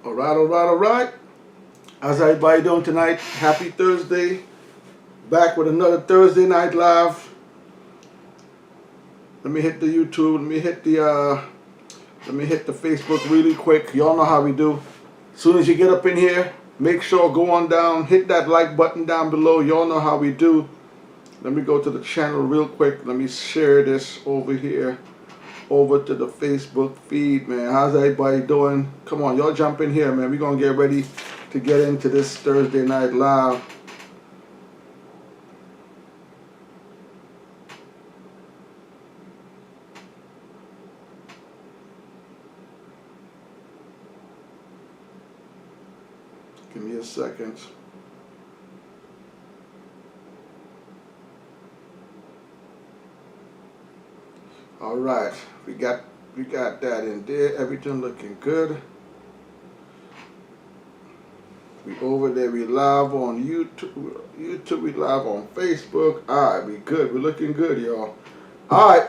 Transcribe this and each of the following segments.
All right. How's everybody doing tonight? Happy Thursday. Back with another Thursday Night Live. Let me hit the YouTube. Let me hit the Facebook really quick. Y'all know how we do. As soon as you get up in here, make sure go on down, hit that like button down below. Y'all know how we do. Let me go to the channel real quick. Let me share this over here. Over to the Facebook feed, man. How's everybody doing? Come on, y'all jump in here, man. We're gonna get ready to get into this Thursday Night Live. Give me a second. All right, we got that in there. Everything looking good. We over there. We live on YouTube. We live on Facebook. All right, we good. We're looking good, y'all. All right.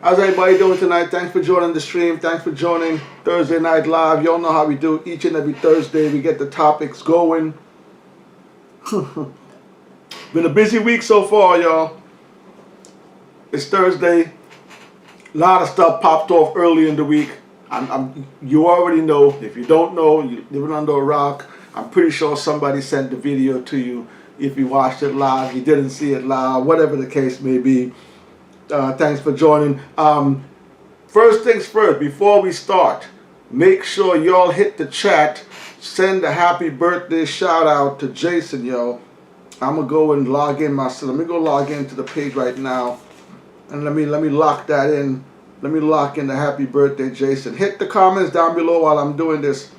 How's everybody doing tonight? Thanks for joining the stream. Thanks for joining Thursday Night Live. Y'all know how we do each and every Thursday. We get the topics going. Been a busy week so far, y'all. It's Thursday. A lot of stuff popped off early in the week. You already know. If you don't know, you're living under a rock. I'm pretty sure somebody sent the video to you. If you watched it live, you didn't see it live, whatever the case may be. Thanks for joining. First things first, before we start, make sure y'all hit the chat. Send a happy birthday shout out to Jason, yo. I'm gonna go and log in myself. Let me go log into the page right now. And let me lock that in. Let me lock in the happy birthday, Jason. Hit the comments down below while I'm doing this.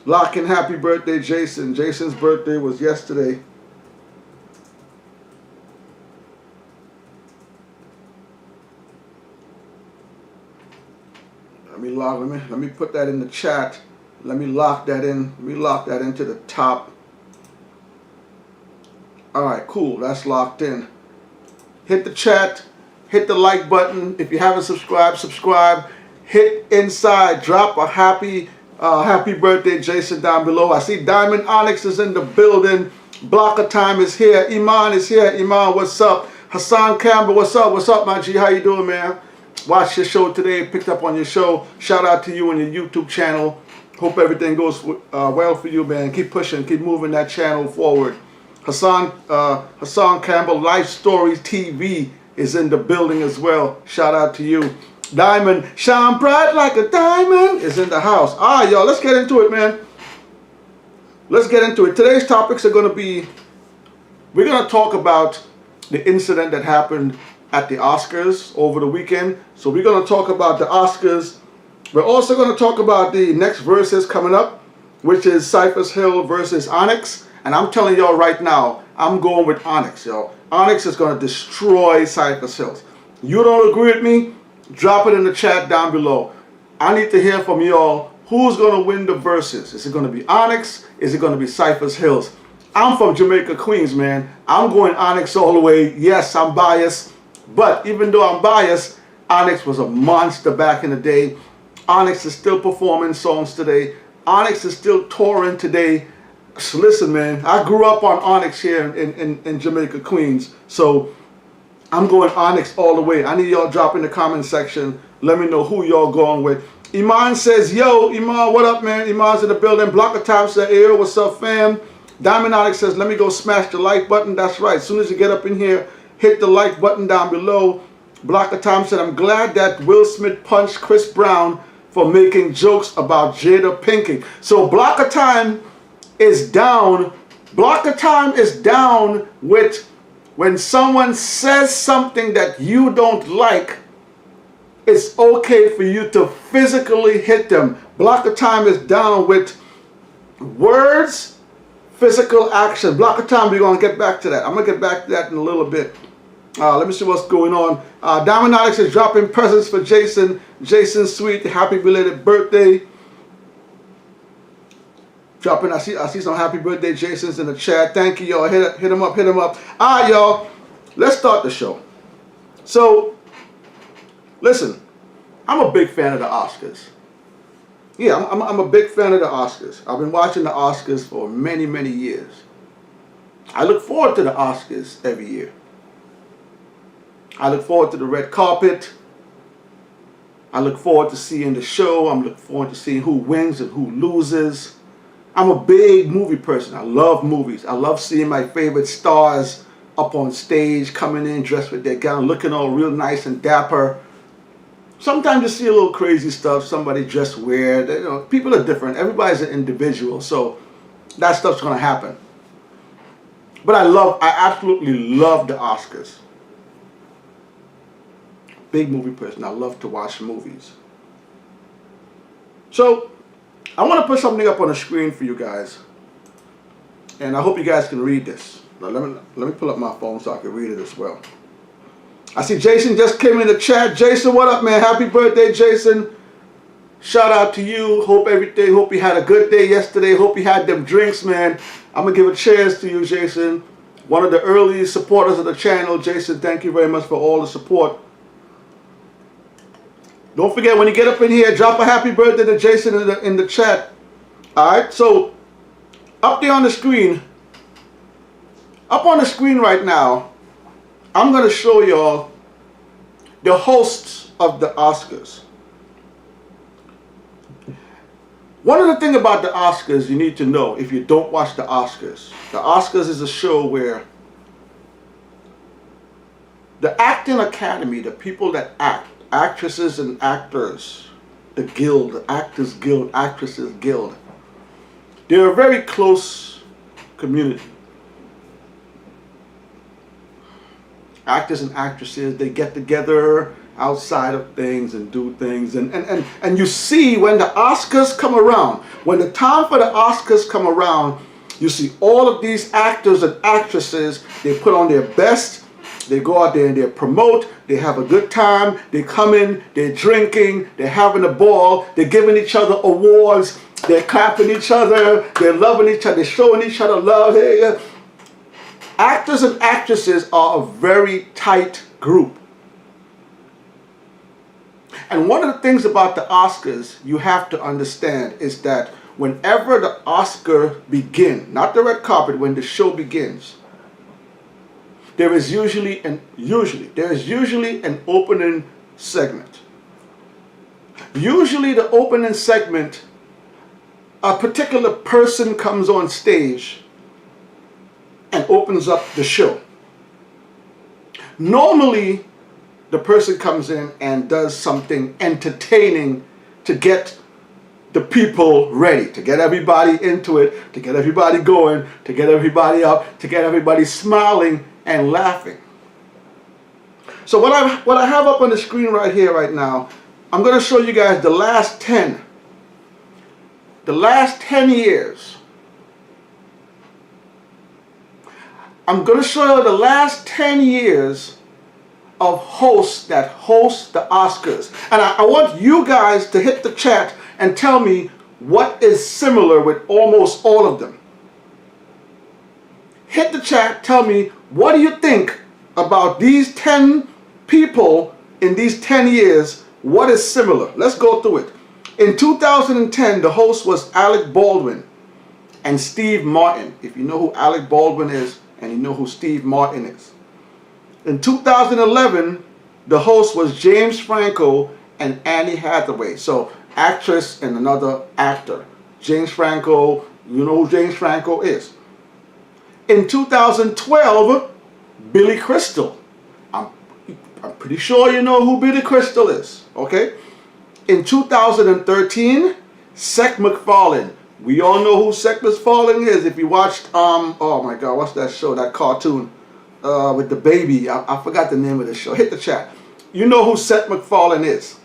Lock in happy birthday, Jason. Jason's birthday was yesterday. Let me put that in the chat. Let me lock that in. Let me lock that into the top. All right, cool. That's locked in. Hit the chat. Hit the like button. If you haven't subscribed, subscribe. Hit inside. Drop a happy birthday, Jason, down below. I see Diamond Onyx is in the building. Blocker Time is here. Iman is here. Iman, what's up? Hassan Campbell, what's up? What's up, my G? How you doing, man? Watched your show today. Picked up on your show. Shout out to you and your YouTube channel. Hope everything goes well for you, man. Keep pushing. Keep moving that channel forward. Hassan Campbell, Life Stories TV is in the building as well. Shout out to you. Diamond, shine bright like a diamond, is in the house. All right, y'all, let's get into it, man. Let's get into it. Today's topics are going to be, we're going to talk about the incident that happened at the Oscars over the weekend. So we're going to talk about the Oscars. We're also going to talk about the next verses coming up, which is Cypress Hill versus Onyx. And I'm telling y'all right now, I'm going with Onyx, y'all. Onyx is going to destroy Cypress Hills. You don't agree with me? Drop it in the chat down below. I need to hear from y'all. Who's going to win the verses? Is it going to be Onyx? Is it going to be Cypress Hills? I'm from Jamaica, Queens, man. I'm going Onyx all the way. Yes, I'm biased. But even though I'm biased, Onyx was a monster back in the day. Onyx is still performing songs today. Onyx is still touring today. So listen, man, I grew up on Onyx here in Jamaica, Queens. So I'm going Onyx all the way. I need y'all drop in the comment section. Let me know who y'all going with. Iman says, yo, Iman, what up, man? Iman's in the building. Blocker Time said, hey, what's up, fam? Diamond Onyx says, let me go smash the like button. That's right. As soon as you get up in here, hit the like button down below. Blocker Time said, I'm glad that Will Smith punched Chris Brown for making jokes about Jada Pinkett. So Blocker Time is down. Blocker Time is down with when someone says something that you don't like, it's okay for you to physically hit them. Blocker Time is down with words, physical action. Blocker Time, we're going to get back to that. I'm going to get back to that in a little bit. Let me see what's going on. Diamond Alex is dropping presents for Jason. Jason Sweet, happy belated birthday. Dropping, I see some happy birthday Jasons in the chat. Thank you, y'all. Hit him up, hit him up. All right, y'all. Let's start the show. So, listen, I'm a big fan of the Oscars. Yeah, I'm a big fan of the Oscars. I've been watching the Oscars for many, many years. I look forward to the Oscars every year. I look forward to the red carpet. I look forward to seeing the show. I'm looking forward to seeing who wins and who loses. I'm a big movie person. I love movies. I love seeing my favorite stars up on stage, coming in dressed with their gown, looking all real nice and dapper. Sometimes you see a little crazy stuff, somebody dressed weird. You know, people are different. Everybody's an individual, so that stuff's going to happen. But I absolutely love the Oscars. Big movie person. I love to watch movies. So, I want to put something up on the screen for you guys. And I hope you guys can read this. Now, let me pull up my phone so I can read it as well. I see Jason just came in the chat. Jason, what up, man? Happy birthday, Jason. Shout out to you. Hope you had a good day yesterday. Hope you had them drinks, man. I'm going to give a cheers to you, Jason. One of the early supporters of the channel. Jason, thank you very much for all the support. Don't forget, when you get up in here, drop a happy birthday to Jason in the chat. Alright, so up there on the screen, up on the screen right now, I'm going to show y'all the hosts of the Oscars. One of the things about the Oscars you need to know if you don't watch the Oscars is a show where the acting academy, the people that act, actresses and actors, the guild, the Actors Guild, Actresses Guild, they're a very close community. Actors and actresses, they get together outside of things and do things, and you see when the Oscars come around, when the time for the Oscars come around, you see all of these actors and actresses, they put on their best. They go out there and they promote, they have a good time, they come in, they're drinking, they're having a ball, they're giving each other awards, they're clapping each other, they're loving each other, they're showing each other love. Hey, actors and actresses are a very tight group. And one of the things about the Oscars you have to understand is that whenever the Oscar begins, not the red carpet, when the show begins, there is usually an opening segment. Usually the opening segment, a particular person comes on stage and opens up the show. Normally, the person comes in and does something entertaining to get the people ready, to get everybody into it, to get everybody going, to get everybody up, to get everybody smiling and laughing. So what I have up on the screen right here right now, I'm going to show you guys the last 10 years. I'm going to show you the last 10 years of hosts that host the Oscars. And I want you guys to hit the chat and tell me what is similar with almost all of them. Hit the chat, tell me, what do you think about these 10 people in these 10 years? What is similar? Let's go through it. In 2010, the host was Alec Baldwin and Steve Martin. If you know who Alec Baldwin is and you know who Steve Martin is. In 2011, the host was James Franco and Anne Hathaway. So, actress and another actor. James Franco, you know who James Franco is. In 2012, Billy Crystal. I'm pretty sure you know who Billy Crystal is, okay? In 2013, Seth MacFarlane. We all know who Seth MacFarlane is. If you watched, oh my God, what's that show, that cartoon with the baby? I forgot the name of the show. Hit the chat. You know who Seth MacFarlane is.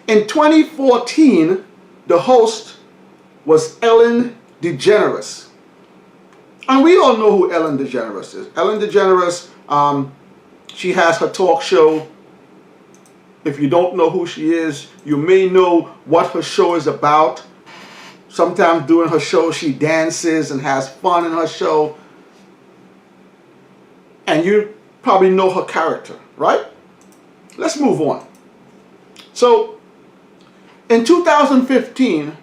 In 2014, the host was Ellen DeGeneres. And we all know who Ellen DeGeneres is. Ellen DeGeneres, she has her talk show. If you don't know who she is, you may know what her show is about. Sometimes during her show, she dances and has fun in her show. And you probably know her character, right? Let's move on. So, In 2015,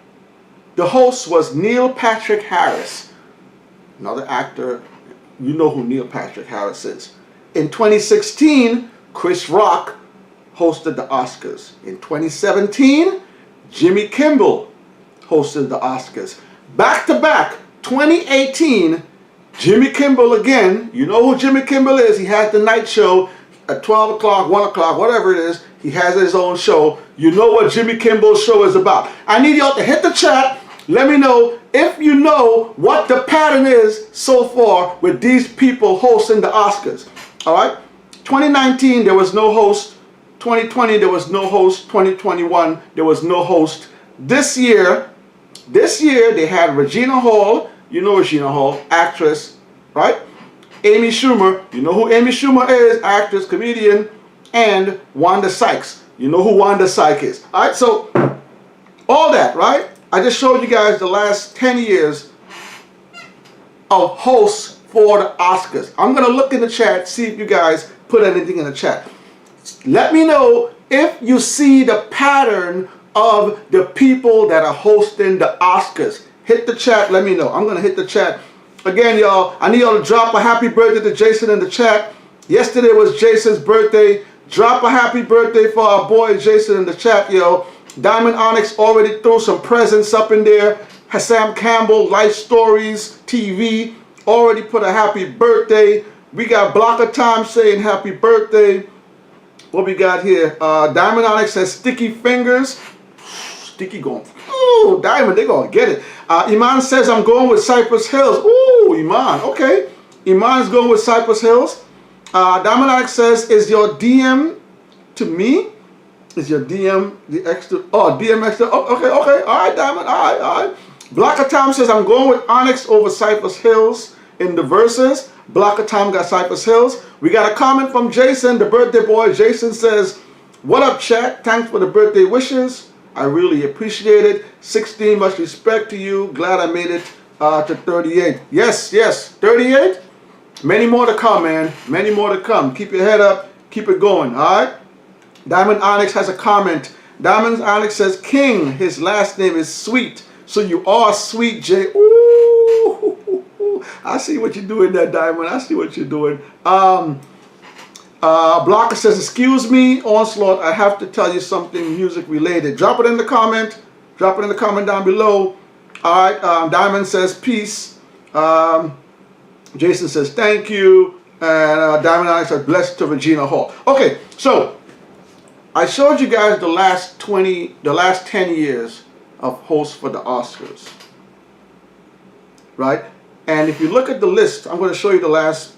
the host was Neil Patrick Harris, another actor. You know who Neil Patrick Harris is. In 2016, Chris Rock hosted the Oscars. In 2017, Jimmy Kimmel hosted the Oscars. Back to back, 2018, Jimmy Kimmel again. You know who Jimmy Kimmel is. He has the night show at 12 o'clock, 1 o'clock, whatever it is. He has his own show. You know what Jimmy Kimmel's show is about. I need y'all to hit the chat. Let me know if you know what the pattern is so far with these people hosting the Oscars. All right? 2019, there was no host. 2020, there was no host. 2021, there was no host. This year they had Regina Hall. You know Regina Hall, actress, right? Amy Schumer. You know who Amy Schumer is, actress, comedian. And Wanda Sykes. You know who Wanda Sykes is. All right, so all that, right? I just showed you guys the last 10 years of hosts for the Oscars. I'm going to look in the chat, see if you guys put anything in the chat. Let me know if you see the pattern of the people that are hosting the Oscars. Hit the chat, let me know. I'm going to hit the chat. Again, y'all, I need y'all to drop a happy birthday to Jason in the chat. Yesterday was Jason's birthday. Drop a happy birthday for our boy Jason in the chat, yo. Diamond Onyx already threw some presents up in there. Sam Campbell, Life Stories TV, already put a happy birthday. We got Blocker Time saying happy birthday. What we got here? Diamond Onyx says sticky fingers. Sticky going. Ooh, Diamond, they gonna get it. Iman says I'm going with Cypress Hills. Ooh, Iman, okay. Iman's going with Cypress Hills. Diamond Onyx says, is your DM to me? Is your DM the extra? Oh, DM extra. Oh, okay. All right, Diamond. All right. Blocker Tom says, I'm going with Onyx over Cypress Hills in the verses. Blocker Tom got Cypress Hills. We got a comment from Jason, the birthday boy. Jason says, what up, chat? Thanks for the birthday wishes. I really appreciate it. 16, much respect to you. Glad I made it to 38. Yes, 38. Many more to come, man. Many more to come. Keep your head up. Keep it going, all right? Diamond Onyx has a comment. Diamond Onyx says, King, his last name is Sweet. So you are sweet, Jay. Ooh, I see what you're doing there, Diamond. I see what you're doing. Blocker says, excuse me, Onslaught, I have to tell you something music related. Drop it in the comment. Drop it in the comment down below. All right, Diamond says, peace. Jason says, thank you. And Diamond Onyx says, blessed to Regina Hall. Okay, so I showed you guys the last 10 years of hosts for the Oscars, right? And if you look at the list, I'm going to show you the last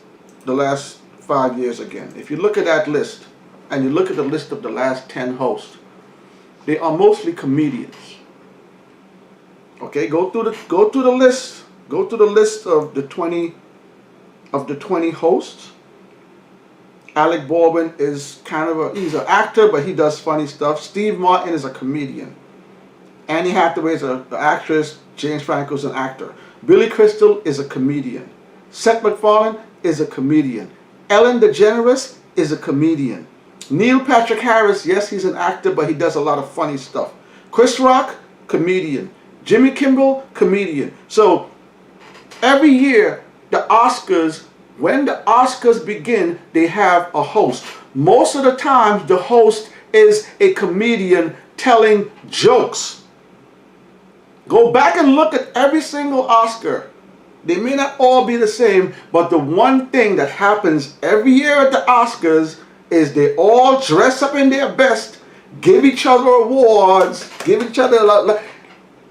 5 years again. If you look at that list and you look at the list of the last 10 hosts, they are mostly comedians. Okay, go through the list. Go to the list of the 20 hosts. Alec Baldwin is he's an actor, but he does funny stuff. Steve Martin is a comedian. Annie Hathaway is an actress. James Franco is an actor. Billy Crystal is a comedian. Seth MacFarlane is a comedian. Ellen DeGeneres is a comedian. Neil Patrick Harris, yes, he's an actor, but he does a lot of funny stuff. Chris Rock, comedian. Jimmy Kimmel, comedian. So every year, the Oscars, when the Oscars begin, they have a host. Most of the time, the host is a comedian telling jokes. Go back and look at every single Oscar. They may not all be the same, but the one thing that happens every year at the Oscars is they all dress up in their best, give each other awards, give each other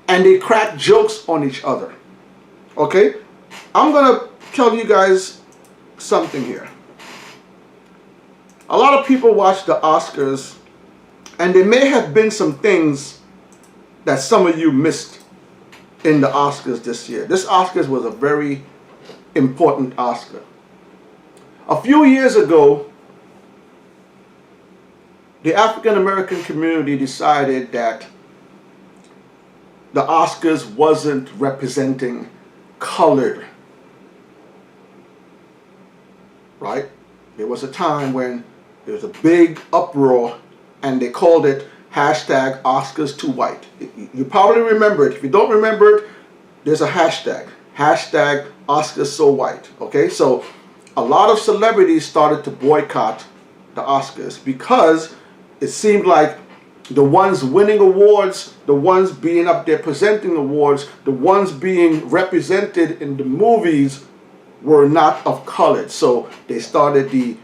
and they crack jokes on each other. Okay? I'm going to tell you guys something here. A lot of people watch the Oscars, and there may have been some things that some of you missed in the Oscars this year. This Oscars was a very important Oscar. A few years ago, the African American community decided that the Oscars wasn't representing colored. Right? There was a time when there was a big uproar and they called it hashtag Oscars too white. You probably remember it. If you don't remember it, there's a hashtag. Hashtag Oscars so white. Okay, so a lot of celebrities started to boycott the Oscars because it seemed like the ones winning awards, the ones being up there presenting awards, the ones being represented in the movies were not of color. So they started the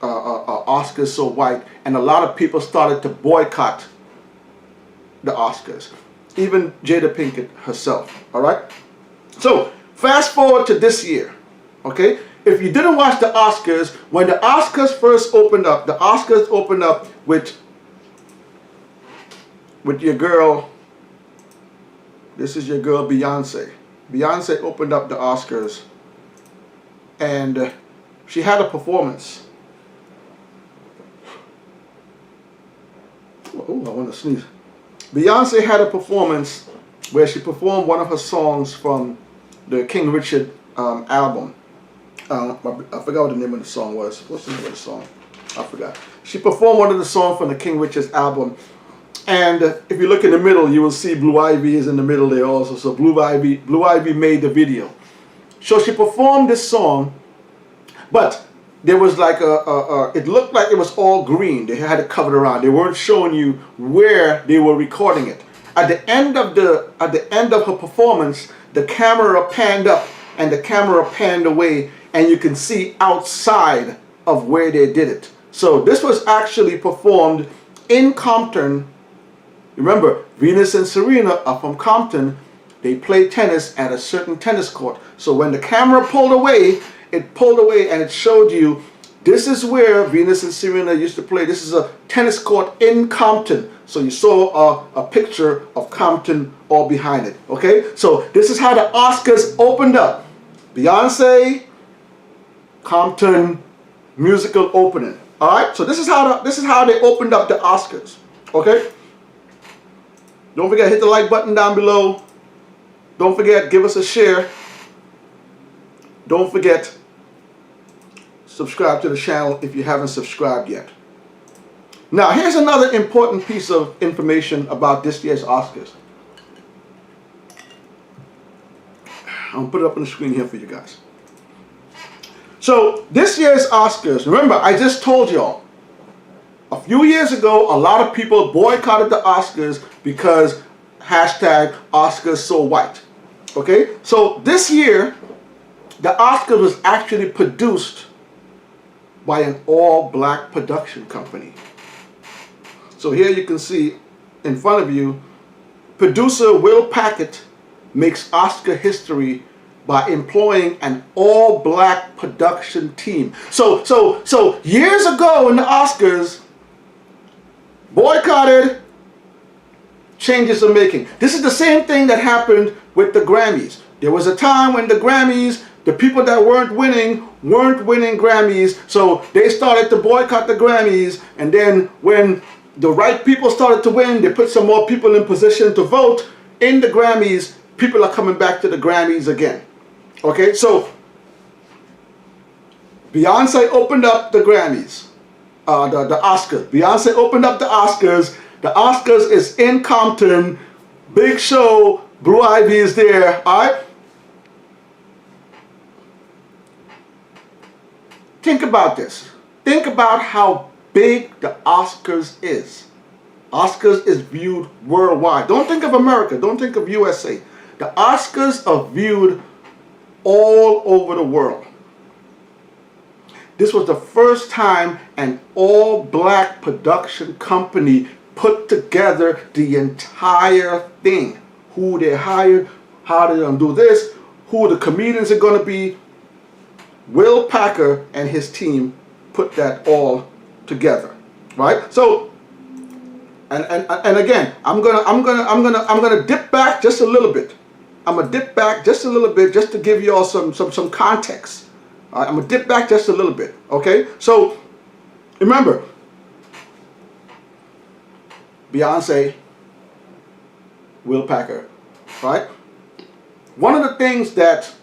Oscars so white, and a lot of people started to boycott the Oscars. Even Jada Pinkett herself. All right. So fast forward to this year. Okay. If you didn't watch the Oscars, when the Oscars first opened up, the Oscars opened up with your girl. This is your girl Beyonce. Beyonce opened up the Oscars, and she had a performance. Oh, I want to sneeze. Beyonce had a performance where she performed one of her songs from the King Richard album. I forgot what the name of the song was. What's the name of the song? I forgot. She performed one of the songs from the King Richard's album. And if you look in the middle, you will see Blue Ivy is in the middle there also. So Blue Ivy made the video. So she performed this song, but there was like it looked like it was all green. They had it covered around. They weren't showing you where they were recording it. At the end of her performance, the camera panned up and the camera panned away, and you can see outside of where they did it. So this was actually performed in Compton. Remember, Venus and Serena are from Compton. They play tennis at a certain tennis court. So when the camera pulled away, it pulled away and it showed you this is where Venus and Serena used to play. This is a tennis court in Compton. So you saw a picture of Compton all behind it. Okay, so this is how the Oscars opened up. Beyonce, Compton, musical opening. All right, so this is how they opened up the Oscars. Okay. Don't forget, hit the like button down below. Don't forget, give us a share. Don't forget, subscribe to the channel if you haven't subscribed yet. Now, here's another important piece of information about this year's Oscars. I'm going to put it up on the screen here for you guys. So, this year's Oscars, remember, I just told y'all, a few years ago, a lot of people boycotted the Oscars because hashtag Oscars so white. Okay, so this year, the Oscars was actually produced by an all-black production company. So here you can see in front of you, producer Will Packett makes Oscar history by employing an all-black production team. So years ago in the Oscars, boycotted, changes are making. This is the same thing that happened with the Grammys. There was a time when the Grammys, the people that weren't winning Grammys, so they started to boycott the Grammys, and then when the right people started to win, they put some more people in position to vote in the Grammys. People are coming back to the Grammys again. Okay, so Beyonce opened up the Grammys, the Oscars. Beyonce opened up the Oscars. The Oscars is in Compton. Big show. Blue Ivy is there. All right. Think about this. Think about how big the Oscars is. Oscars is viewed worldwide. Don't think of America. Don't think of USA. The Oscars are viewed all over the world. This was the first time an all-black production company put together the entire thing. Who they hired, how they're going to do this, who the comedians are going to be. Will Packer and his team put that all together, right? So, and again, I'm gonna dip back just a little bit. I'm gonna dip back just a little bit just to give you all some context. All right, I'm gonna dip back just a little bit. Okay, so remember, Beyonce, Will Packer, right? One of the things that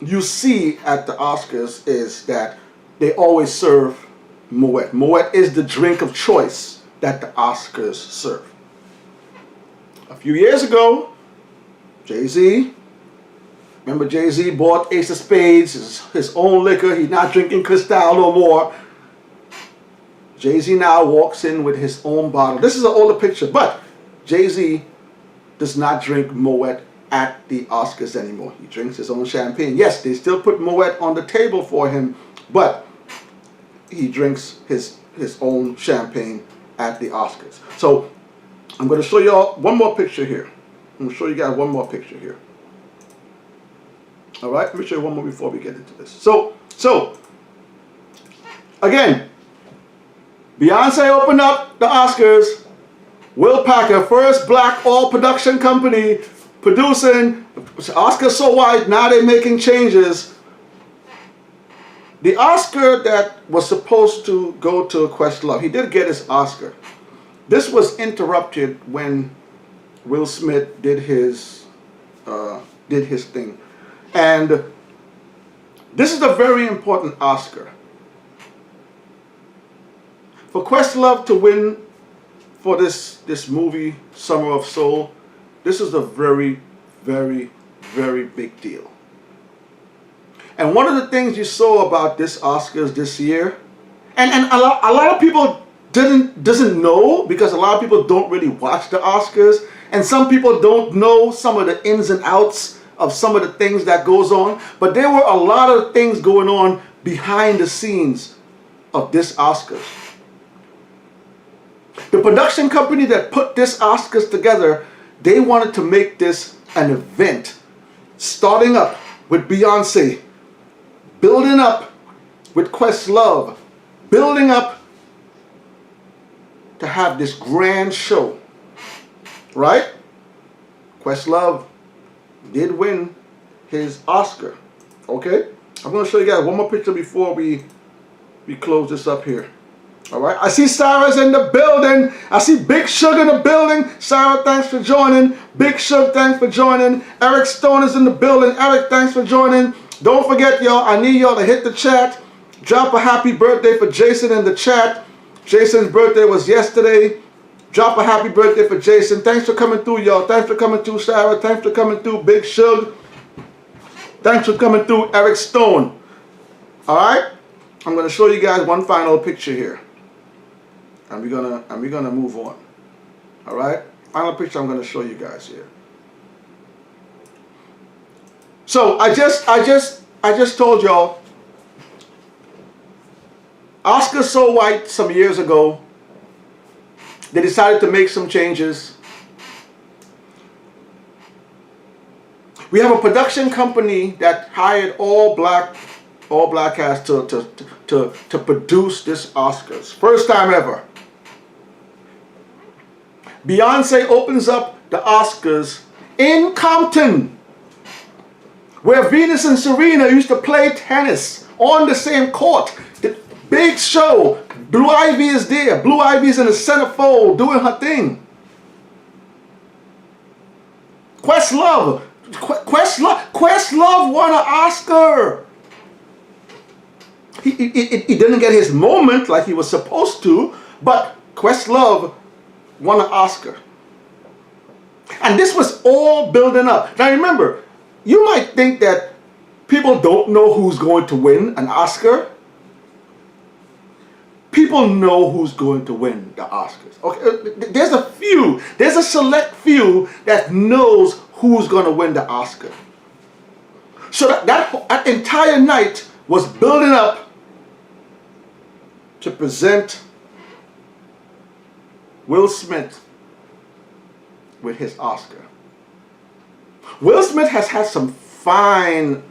you see at the Oscars is that they always serve Moet. Moet is the drink of choice that the Oscars serve. A few years ago, Jay-Z, remember Jay-Z bought Ace of Spades, his own liquor. He's not drinking Cristal no more. Jay-Z now walks in with his own bottle. This is an older picture, but Jay-Z does not drink Moet at the Oscars anymore. He drinks his own champagne. Yes, they still put Moet on the table for him, but he drinks his own champagne at the Oscars. So I'm going to show you all one more picture here. I'm going to show you guys one more picture here. All right, let me show you one more before we get into this. So again, Beyonce opened up the Oscars. Will Packer, first black all-production company, producing Oscars So White. Now they're making changes. The Oscar that was supposed to go to Questlove, he did get his Oscar. This was interrupted when Will Smith did his thing, and this is a very important Oscar. For Questlove to win for this movie, Summer of Soul, this is a very, very, very big deal. And one of the things you saw about this Oscars this year, and a lot of people doesn't know, because a lot of people don't really watch the Oscars, and some people don't know some of the ins and outs of some of the things that goes on, but there were a lot of things going on behind the scenes of this Oscars. The production company that put this Oscars together, they wanted to make this an event, starting up with Beyonce, building up with Questlove, building up to have this grand show, right? Questlove did win his Oscar, okay? I'm going to show you guys one more picture before we close this up here. All right, I see Sarah's in the building. I see Big Shug in the building. Sarah, thanks for joining. Big Shug, thanks for joining. Eric Stone is in the building. Eric, thanks for joining. Don't forget, y'all, I need y'all to hit the chat. Drop a happy birthday for Jason in the chat. Jason's birthday was yesterday. Drop a happy birthday for Jason. Thanks for coming through, y'all. Thanks for coming through, Sarah. Thanks for coming through, Big Shug. Thanks for coming through, Eric Stone. All right, I'm going to show you guys one final picture here. And we're gonna move on. All right, final picture I'm gonna show you guys here. So I just told y'all, Oscars So White some years ago, they decided to make some changes. We have a production company that hired all black cast to produce this Oscars. First time ever. Beyonce opens up the Oscars in Compton, where Venus and Serena used to play tennis on the same court. The big show. Blue Ivy is there. Blue Ivy's in the centerfold doing her thing. Questlove won an Oscar. He didn't get his moment like he was supposed to, but Questlove won an Oscar. And this was all building up. Now remember, you might think that people don't know who's going to win an Oscar. People know who's going to win the Oscars. Okay, there's a select few that knows who's going to win the Oscar. So that entire night was building up to present Will Smith with his Oscar. Will Smith has had some fine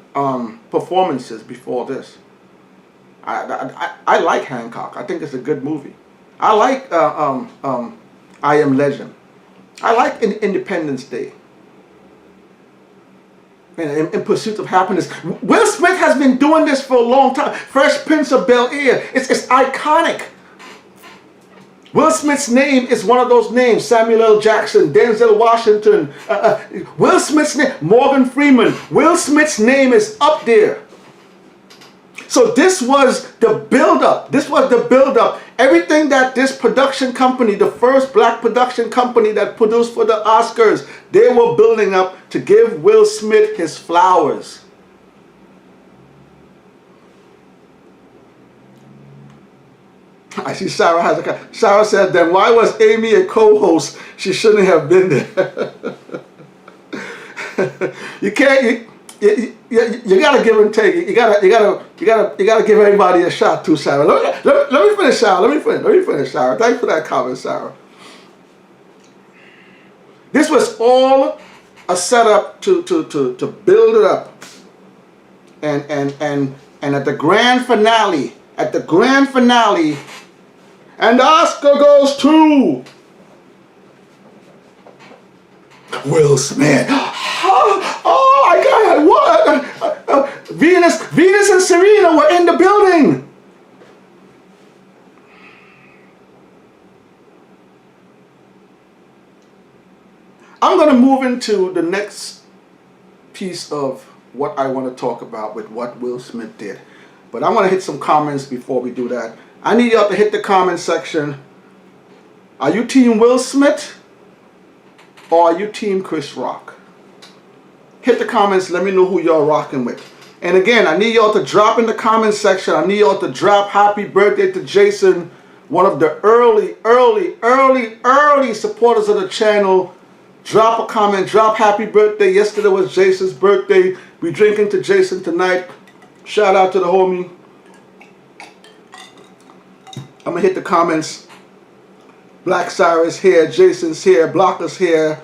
performances before this. I like Hancock. I think it's a good movie. I like I Am Legend. I like Independence Day. In Pursuit of Happiness. Will Smith has been doing this for a long time. Fresh Prince of Bel-Air. It's iconic. Will Smith's name is one of those names. Samuel L. Jackson, Denzel Washington, Will Smith's name, Morgan Freeman. Will Smith's name is up there. So this was the build-up. This was the build-up. Everything that this production company, the first black production company that produced for the Oscars, they were building up to give Will Smith his flowers. I see Sarah has a... Sarah said, then why was Amy a co-host? She shouldn't have been there. You can't... You gotta give and take. You gotta give everybody a shot too, Sarah. Let me finish, Sarah. Let me finish, Sarah. Thanks for that comment, Sarah. This was all a setup to build it up, and at the grand finale, and the Oscar goes to Will Smith. Oh my God! What? Venus and Serena were in the building. I'm going to move into the next piece of what I want to talk about with what Will Smith did. But I want to hit some comments before we do that. I need y'all to hit the comment section. Are you team Will Smith or are you team Chris Rock? Hit the comments. Let me know who y'all rocking with. And again, I need y'all to drop in the comment section. I need y'all to drop happy birthday to Jason, one of the early supporters of the channel. Drop a comment. Drop happy birthday. Yesterday was Jason's birthday. We drinking to Jason tonight. Shout out to the homie. I'm going to hit the comments. Black Cyrus here. Jason's here. Blocker's here.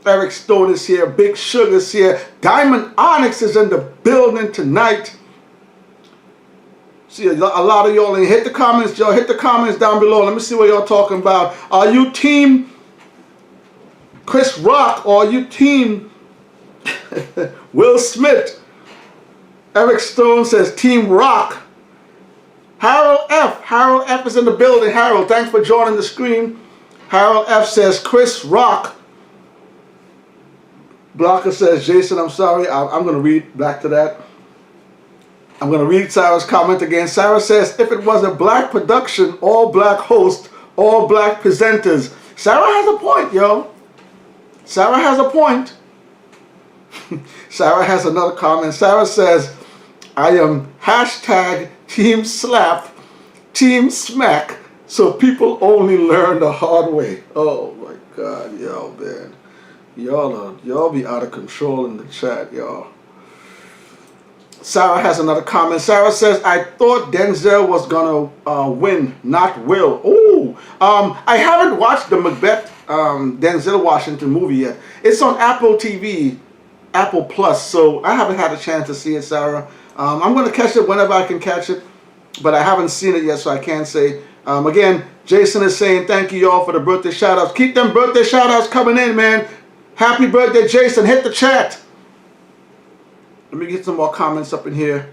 Eric Stone is here. Big Sugar's here. Diamond Onyx is in the building tonight. See a lot of y'all in. Hit the comments, y'all. Hit the comments down below. Let me see what y'all talking about. Are you team Chris Rock or are you team Will Smith? Eric Stone says team Rock. Harold F is in the building. Harold, thanks for joining the stream. Harold F says Chris Rock. Blocker says, Jason, I'm sorry. I'm going to read back to that. I'm going to read Sarah's comment again. Sarah says, if it was a black production, all black host, all black presenters. Sarah has a point, yo. Sarah has a point. Sarah has another comment. Sarah says, I am hashtag team slap, team smack, so people only learn the hard way. Oh my God, yo, man. Y'all be out of control in the chat, y'all. Sarah has another comment. Sarah says, I thought Denzel was gonna win, not Will. Ooh, I haven't watched the Macbeth Denzel Washington movie yet. It's on Apple TV, Apple Plus, so I haven't had a chance to see it, Sarah. I'm gonna catch it whenever I can catch it, but I haven't seen it yet, so I can't say. Again, Jason is saying thank you y'all for the birthday shout outs. Keep them birthday shout outs coming in, man. Happy birthday, Jason. Hit the chat. Let me get some more comments up in here.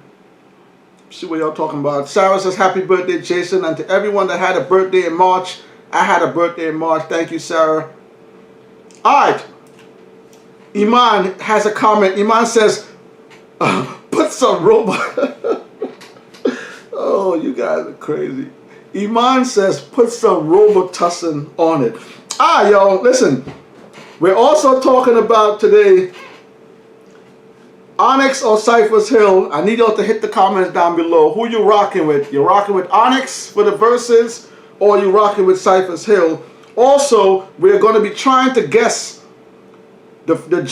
See what y'all talking about. Sarah says, happy birthday, Jason. And to everyone that had a birthday in March, I had a birthday in March. Thank you, Sarah. All right. Iman has a comment. Iman says, put some robot. Oh, you guys are crazy. Iman says, put some Robitussin on it. Y'all, listen. We're also talking about today Onyx or Cypher's Hill. I need y'all to hit the comments down below. Who you rocking with? You rocking with Onyx for the verses or you rocking with Cypher's Hill? Also, we're going to be trying to guess the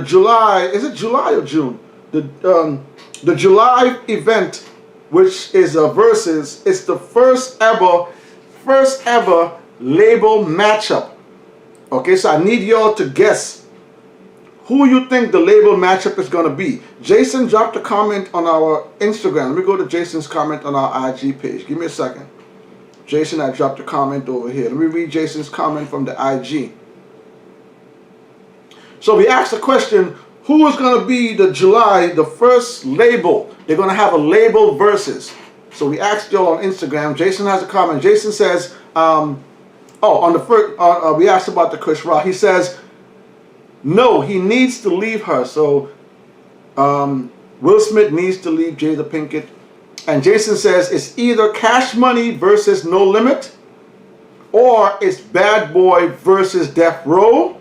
July, is it July or June? The July event, which is a verses. It's the first ever label matchup. Okay, so I need y'all to guess who you think the label matchup is going to be. Jason dropped a comment on our Instagram. Let me go to Jason's comment on our IG page. Give me a second. Jason, I dropped a comment over here. Let me read Jason's comment from the IG. So we asked the question, who is going to be the first label? They're going to have a label versus. So we asked y'all on Instagram. Jason has a comment. Jason says, on the first, we asked about the Chris Rock. He says, no, he needs to leave her. So Will Smith needs to leave Jada Pinkett. And Jason says it's either Cash Money versus No Limit, or it's Bad Boy versus Death Row,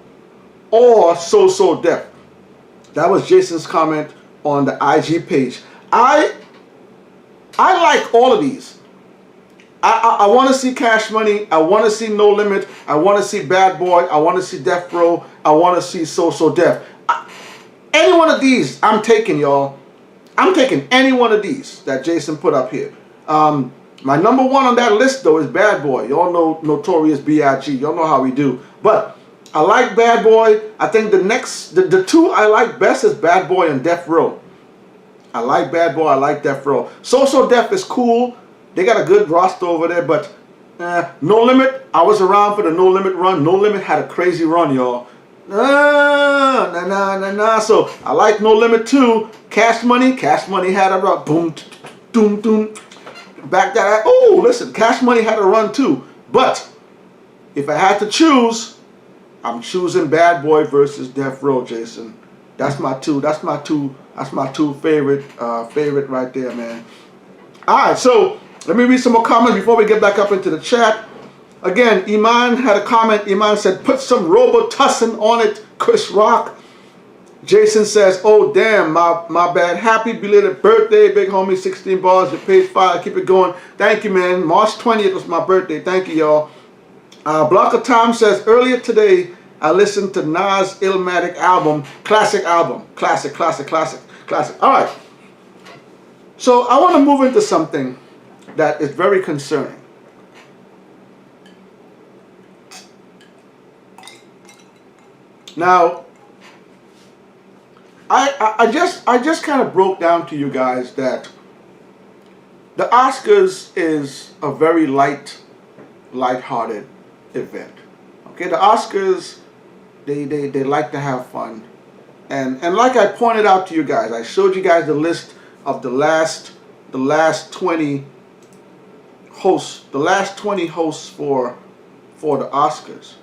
or So Def. That was Jason's comment on the IG page. I like all of these. I want to see Cash Money. I want to see No Limit. I want to see Bad Boy. I want to see Death Row. I want to see So Def. Any one of these, I'm taking, y'all. I'm taking any one of these that Jason put up here. My number one on that list, though, is Bad Boy. Y'all know Notorious B.I.G. Y'all know how we do. But I like Bad Boy. I think the two I like best is Bad Boy and Death Row. I like Bad Boy. I like Death Row. So Def is cool. They got a good roster over there, but No Limit, I was around for the No Limit run. No Limit had a crazy run, y'all. So I like No Limit too. Cash Money had a run. Boom, doom, doom. Back that. Oh, listen, Cash Money had a run too. But if I had to choose, I'm choosing Bad Boy versus Death Row, Jason. That's my two favorite right there, man. All right, so let me read some more comments before we get back up into the chat. Again, Iman had a comment. Iman said, put some Robitussin on it, Chris Rock. Jason says, oh, damn, my bad. Happy belated birthday, big homie, 16 bars at page 5. Keep it going. Thank you, man. March 20th was my birthday. Thank you, y'all. Block of Time says, earlier today, I listened to Nas Illmatic album. Classic album. Classic. All right. So I want to move into something that is very concerning. Now, I just kind of broke down to you guys that the Oscars is a very light-hearted event. Okay, the Oscars, they like to have fun, and like I pointed out to you guys, I showed you guys the list of the last 20 hosts, for the Oscars.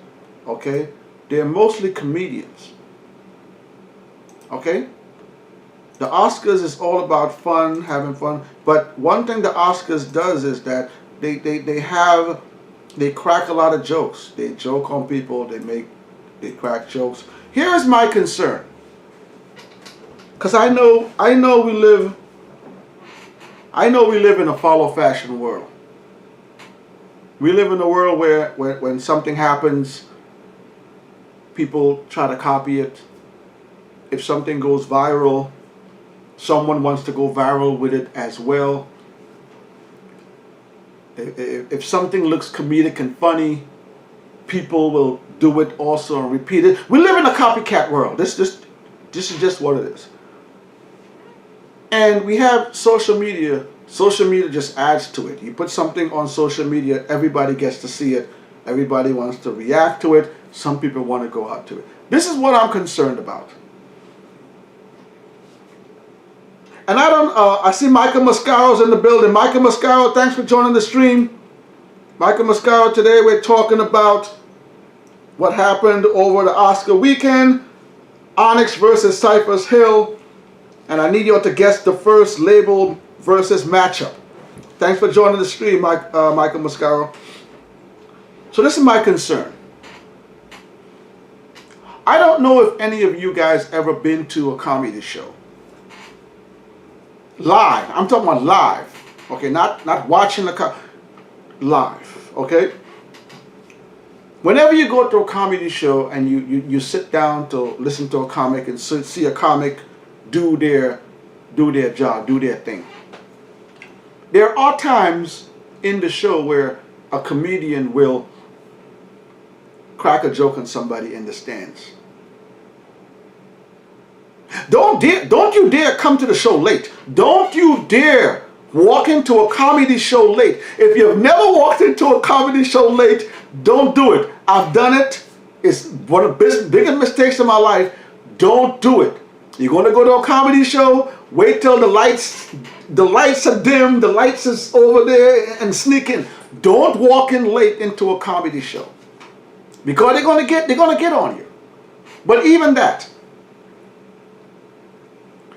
Okay, they're mostly comedians. Okay, the Oscars is all about fun, having fun. But one thing the Oscars does is that they crack a lot of jokes. They joke on people. They crack jokes. Here is my concern, because I know we live in a follow fashion world. We live in a world where when something happens, people try to copy it. If something goes viral, someone wants to go viral with it as well. If something looks comedic and funny, people will do it also and repeat it. We live in a copycat world. This is just what it is. And we have social media. Social media just adds to it. You put something on social media, everybody gets to see it. Everybody wants to react to it. Some people want to go out to it. This is what I'm concerned about. And I see Michael Mascaro's in the building. Michael Mascaro, thanks for joining the stream. Michael Mascaro, today we're talking about what happened over the Oscar weekend. Onyx versus Cypress Hill. And I need you all to guess the first label versus matchup. Thanks for joining the stream, Michael Mascaro. So this is my concern. I don't know if any of you guys ever been to a comedy show. Live. I'm talking about live. Okay, not watching live. Okay. Whenever you go to a comedy show and you sit down to listen to a comic and see a comic do their job, do their thing. There are times in the show where a comedian will crack a joke on somebody in the stands. Don't you dare come to the show late. Don't you dare walk into a comedy show late. If you've never walked into a comedy show late, don't do it. I've done it. It's one of the biggest mistakes of my life. Don't do it. You're going to go to a comedy show, wait till the lights are dim, the lights is over there, and sneak in. Don't walk in late into a comedy show, because they're going to get on you. But even that,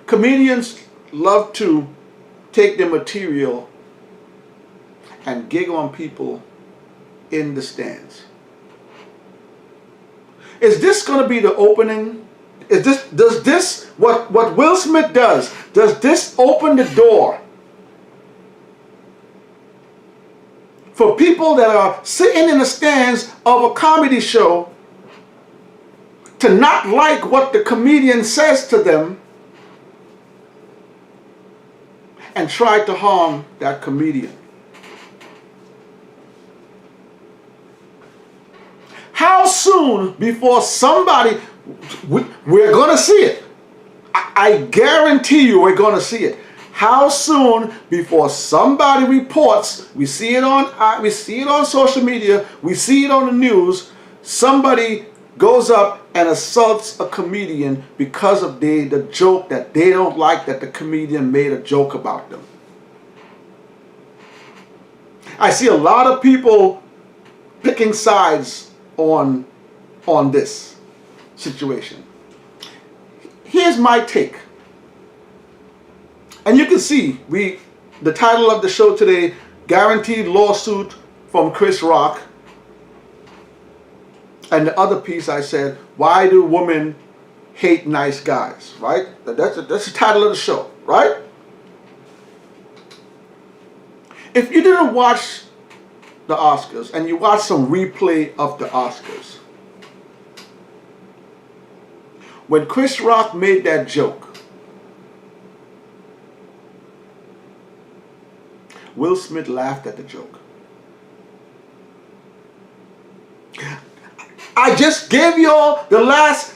comedians love to take their material and gig on people in the stands. Is this going to be the opening? Does this, what Will Smith does this open the door for people that are sitting in the stands of a comedy show to not like what the comedian says to them and try to harm that comedian? How soon before somebody, we're going to see it. I guarantee you we're going to see it. How soon before somebody reports, we see it on social media, we see it on the news, somebody goes up and assaults a comedian because of the joke that they don't like, that the comedian made a joke about them. I see a lot of people picking sides on this situation. Here's my take. And you can see the title of the show today, Guaranteed Lawsuit from Chris Rock. And the other piece I said, why do women hate nice guys, right? That's the title of the show, right? If you didn't watch the Oscars and you watch some replay of the Oscars, when Chris Rock made that joke, Will Smith laughed at the joke. I just gave y'all the last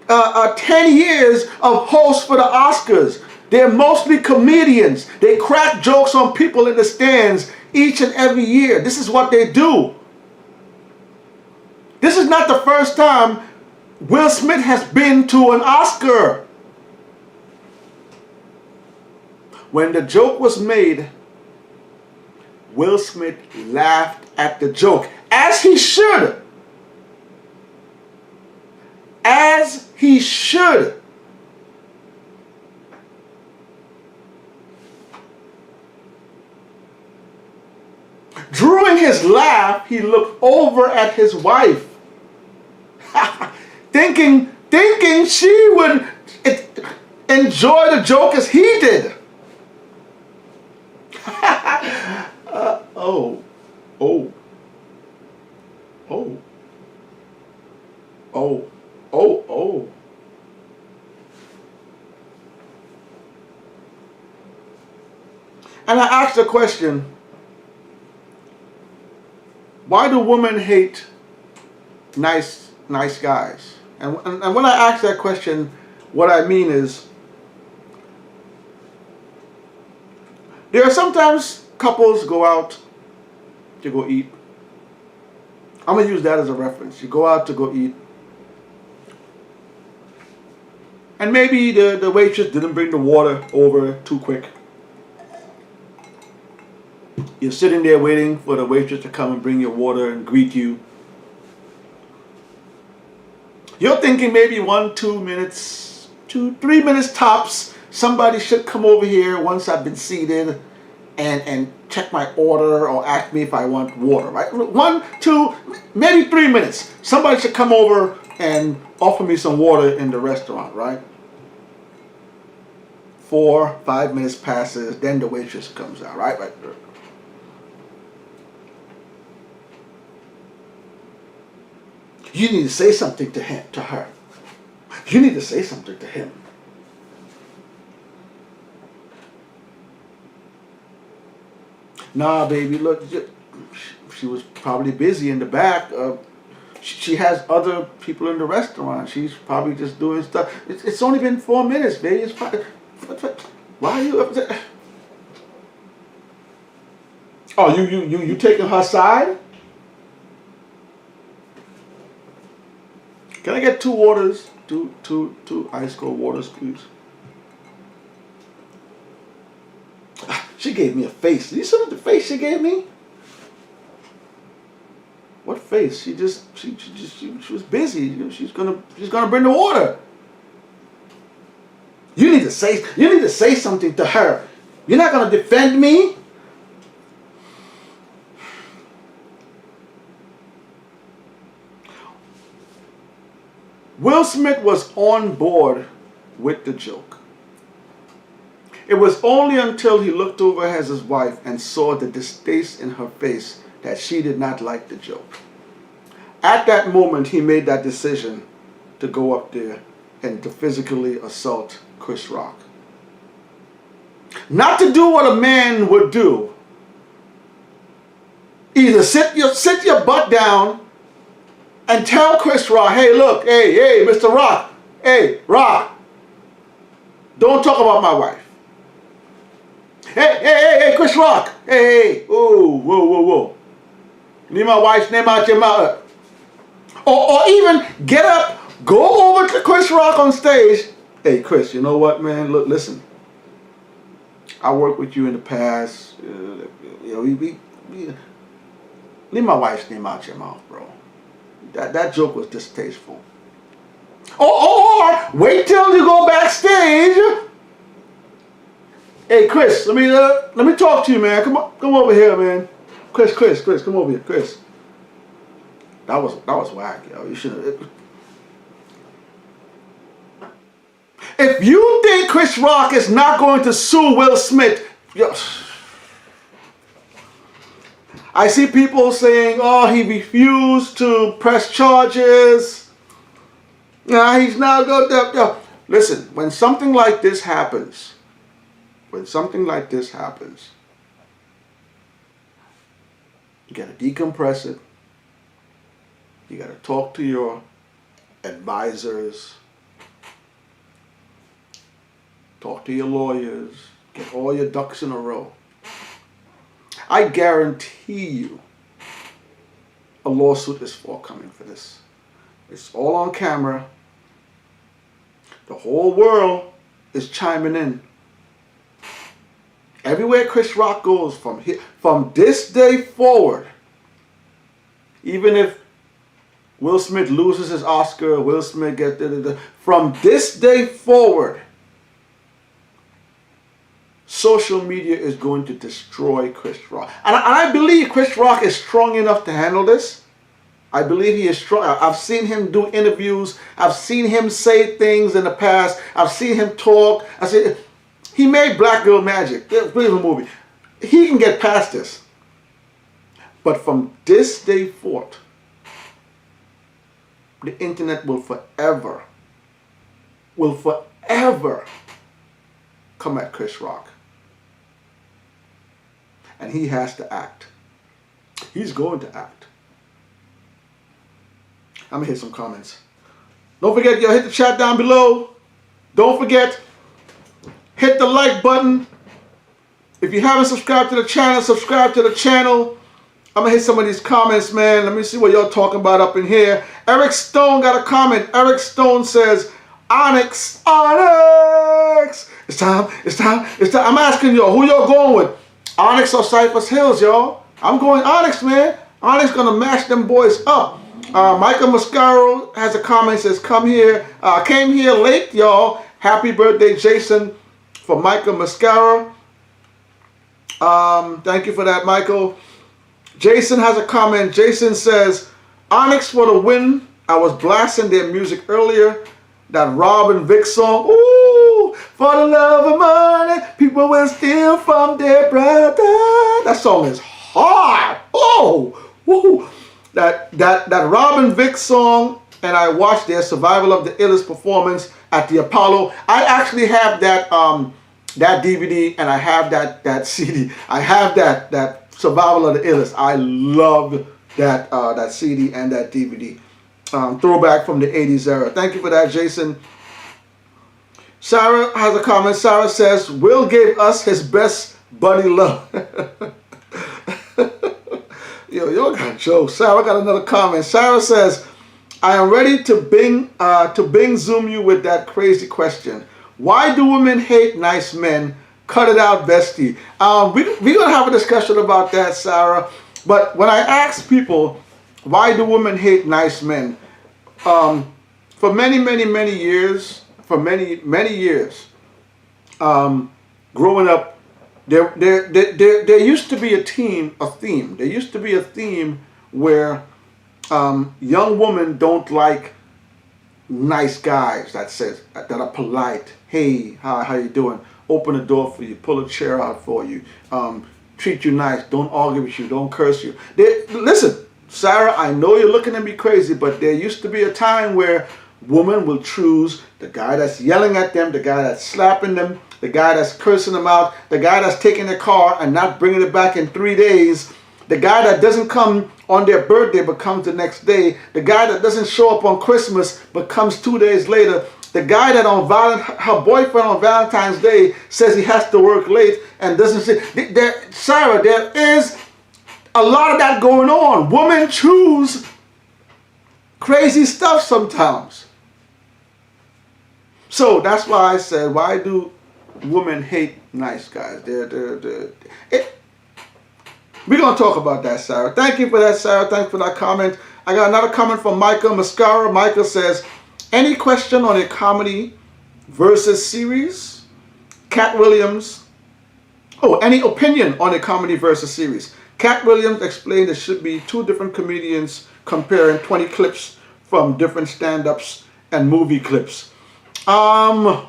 10 years of hosts for the Oscars. They're mostly comedians. They crack jokes on people in the stands each and every year. This is what they do. This is not the first time Will Smith has been to an Oscar. When the joke was made, Will Smith laughed at the joke, as he should. As he should. During his laugh, he looked over at his wife, thinking she would enjoy the joke as he did. Oh. And I asked the question, why do women hate nice guys? And when I ask that question, what I mean is, there are sometimes couples go out to go eat. I'm going to use that as a reference. You go out to go eat. And maybe the waitress didn't bring the water over too quick. You're sitting there waiting for the waitress to come and bring your water and greet you. You're thinking maybe 1-2 minutes, 2-3 minutes tops, somebody should come over here once I've been seated and check my order or ask me if I want water, right? 1, 2, maybe 3 minutes. Somebody should come over and offer me some water in the restaurant, right? 4-5 minutes passes, then the waitress comes out, right? You need to say something to her. You need to say something to him. Nah, baby, look, she was probably busy in the back. She has other people in the restaurant. She's probably just doing stuff. It's only been 4 minutes, baby. It's probably, why are you up there? Oh, you taking her side? Can I get 2 waters? Two ice cold waters, please. She gave me a face. Did you see the face she gave me? What face? She was busy. She's gonna bring the water. You need to say something to her. You're not going to defend me? Will Smith was on board with the joke. It was only until he looked over at his wife and saw the distaste in her face that she did not like the joke. At that moment, he made that decision to go up there and to physically assault Chris Rock. Not to do what a man would do. Either sit your butt down and tell Chris Rock, hey, look, hey, Mr. Rock, hey, Rock, don't talk about my wife. Hey, Chris Rock, hey, whoa. Leave my wife's name out your mouth. Or even get up, go over to Chris Rock on stage. Hey, Chris, you know what, man? Look, listen. I worked with you in the past. Leave my wife's name out your mouth, bro. That joke was distasteful. Or wait till you go backstage. Hey, Chris, let me talk to you, man. Come over here, man. Chris, come over here, Chris. That was whack, yo. You should have. If you think Chris Rock is not going to sue Will Smith, yo, I see people saying, oh, he refused to press charges. Nah, he's not going to. Listen, when something like this happens, you got to decompress it. You got to talk to your advisors. Talk to your lawyers. Get all your ducks in a row. I guarantee you a lawsuit is forthcoming for this. It's all on camera. The whole world is chiming in. Everywhere Chris Rock goes from this day forward, even if Will Smith loses his Oscar, Will Smith gets from this day forward, social media is going to destroy Chris Rock. And I believe Chris Rock is strong enough to handle this. I believe he is strong. I've seen him do interviews. I've seen him say things in the past. I've seen him talk. He made Black Girl Magic. Beautiful movie. He can get past this. But from this day forth, the internet will forever come at Chris Rock. And he has to act. He's going to act. I'm going to hit some comments. Don't forget, hit the chat down below. Don't forget, hit the like button. If you haven't subscribed to the channel, subscribe to the channel. I'm going to hit some of these comments, man. Let me see what y'all talking about up in here. Eric Stone got a comment. Eric Stone says, Onyx. It's time. I'm asking y'all, who y'all going with? Onyx or Cypress Hills, y'all? I'm going Onyx, man. Onyx going to mash them boys up. Michael Mascaro has a comment, says, came here late, y'all. Happy birthday, Jason, for Michael Mascaro. Thank you for that, Michael. Jason has a comment. Jason says, Onyx for the win. I was blasting their music earlier. That Rob and Vic song. Ooh, for the love of money, people will steal from their brother. That song is hard. Oh, woo. That Rob and Vic song, and I watched their Survival of the Illest performance at the Apollo. I actually have that DVD, and I have that CD. I have that Survival of the Illest. I love that CD and that DVD. Throwback from the 80s era. Thank you for that, Jason. Sarah has a comment. Sarah says, Will gave us his best buddy love. Y'all got jokes. Sarah got another comment. Sarah says, I am ready to Bing Zoom you with that crazy question. Why do women hate nice men? Cut it out, bestie. We're going to have a discussion about that, Sarah. But when I ask people, why do women hate nice men? For many years, growing up There used to be a theme. There used to be a theme where young women don't like nice guys that are polite. Hey, how you doing? Open the door for you, pull a chair out for you, treat you nice, don't argue with you, don't curse you. Listen, Sarah, I know you're looking at me crazy, but there used to be a time where women will choose the guy that's yelling at them, the guy that's slapping them, the guy that's cursing them out, the guy that's taking their car and not bringing it back in 3 days, the guy that doesn't come on their birthday but comes the next day, the guy that doesn't show up on Christmas but comes 2 days later, the guy that her boyfriend on Valentine's Day says he has to work late and doesn't say. Sarah, there is a lot of that going on. Women choose crazy stuff sometimes. So that's why I said, why do women hate nice guys? We're going to talk about that, Sarah. Thank you for that, Sarah. Thanks for that comment. I got another comment from Michael Mascara. Michael says, any question on a comedy versus series? Cat Williams. Oh, any opinion on a comedy versus series? Cat Williams explained there should be 2 different comedians comparing 20 clips from different stand-ups and movie clips. I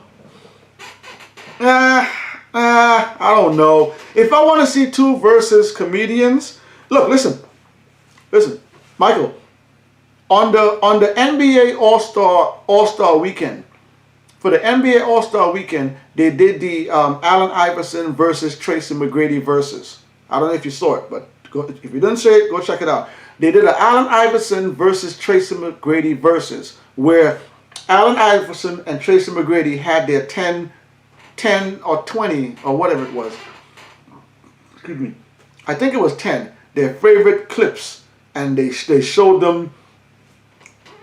don't know. If I want to see 2 versus comedians, look, listen, Michael. On the NBA All-Star Weekend, for the NBA All-Star Weekend, they did the Allen Iverson versus Tracy McGrady versus. I don't know if you saw it, but if you didn't see it, go check it out. They did an Allen Iverson versus Tracy McGrady versus, where Allen Iverson and Tracy McGrady had their 10 or 20 or whatever it was. Excuse me. I think it was 10. Their favorite clips, and they showed them.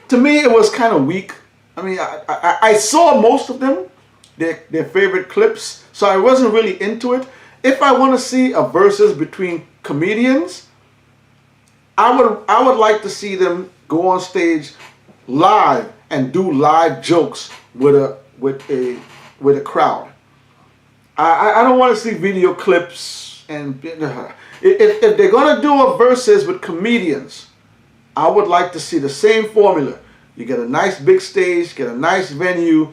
To me, it was kind of weak. I mean, I saw most of them, their favorite clips, so I wasn't really into it. If I want to see a versus between comedians, I would like to see them go on stage live and do live jokes with a crowd. I don't want to see video clips, and if they're gonna do a versus with comedians, I would like to see the same formula. You get a nice big stage, get a nice venue,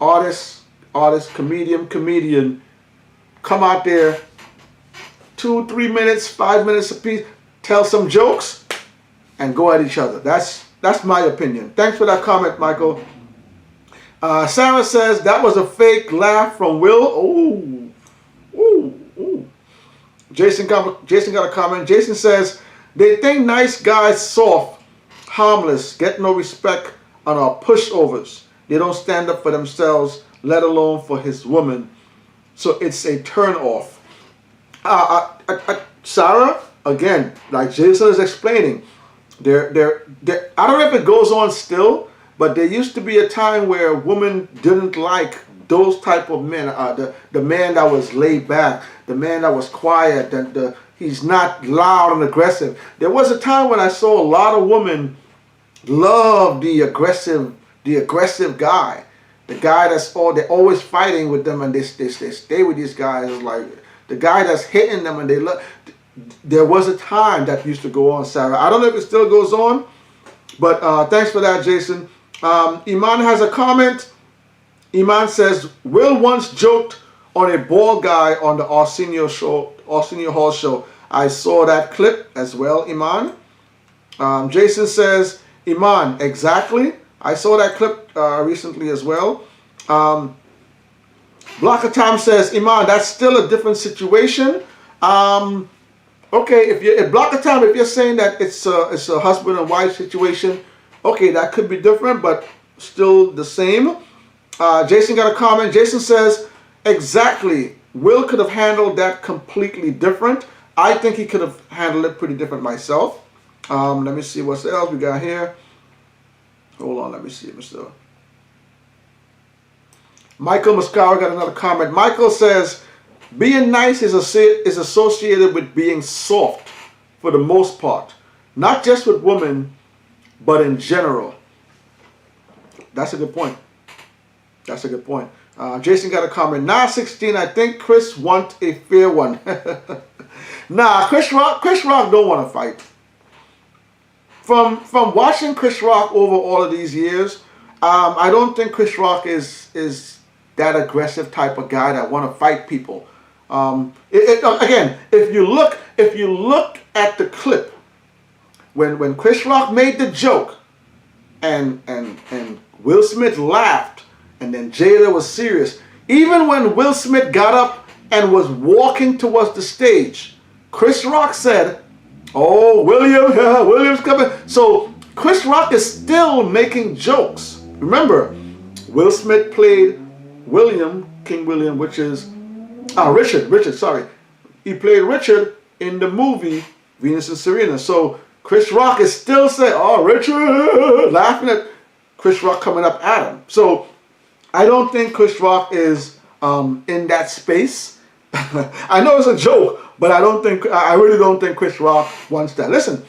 artist, comedian, come out there, 2-3 minutes, 5 minutes apiece, tell some jokes, and go at each other. That's my opinion. Thanks for that comment, Michael. Sarah says that was a fake laugh from Will. Ooh. Jason got a comment. Jason says, they think nice guys soft, harmless, get no respect, and are pushovers. They don't stand up for themselves, let alone for his woman. So it's a turn off. Sarah, again, like Jason is explaining, I don't know if it goes on still, but there used to be a time where women didn't like those type of men. The man that was laid back, the man that was quiet, he's not loud and aggressive. There was a time when I saw a lot of women love the aggressive guy. The guy they're always fighting with them, and they stay with these guys. Like the guy that's hitting them, and they love. There was a time that used to go on, Sarah. I don't know if it still goes on, but thanks for that, Jason. Iman has a comment. Iman says, Will once joked on a bald guy on the Arsenio Hall show. I saw that clip as well, Iman. Jason says, Iman, exactly. I saw that clip recently as well. Blocker Tom says, Iman, that's still a different situation. Okay, if Blocker Tom, if you're saying that it's a husband and wife situation, okay, that could be different, but still the same. Jason got a comment. Jason says, exactly. Will could have handled that completely different. I think he could have handled it pretty different myself. Let me see what else we got here. Hold on, let me see, Mr. Michael Mascara got another comment. Michael says, being nice is associated with being soft for the most part. Not just with women, but in general. That's a good point. That's a good point. Jason got a comment. Nah, 16. I think Chris wants a fair one. Nah, Chris Rock don't want to fight. From watching Chris Rock over all of these years, I don't think Chris Rock is that aggressive type of guy that want to fight people. Again, if you look at the clip when Chris Rock made the joke, and Will Smith laughed, and then Jada was serious. Even when Will Smith got up and was walking towards the stage, Chris Rock said, "Oh, William's coming." So Chris Rock is still making jokes. Remember, Will Smith played King William, which is Richard. Sorry, he played Richard in the movie Venus and Serena. So Chris Rock is still saying, "Oh, Richard," laughing at Chris Rock coming up at him. So I don't think Chris Rock is in that space. I know it's a joke, but I really don't think Chris Rock wants that. Listen,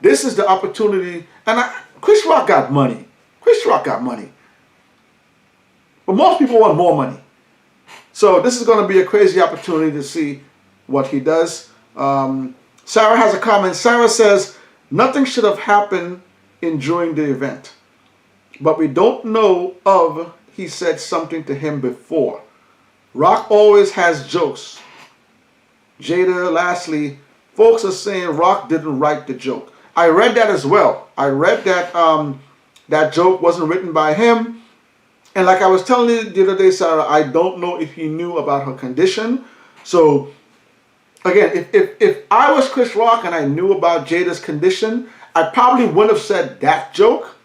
this is the opportunity, and Chris Rock got money. But most people want more money. So this is going to be a crazy opportunity to see what he does. Sarah has a comment. Sarah says, nothing should have happened during the event, but we don't know of he said something to him before. Rock always has jokes. Jada, lastly, folks are saying Rock didn't write the joke. I read that as well. I read that that joke wasn't written by him. And like I was telling you the other day, Sarah, I don't know if he knew about her condition. So again, if I was Chris Rock and I knew about Jada's condition, I probably wouldn't have said that joke.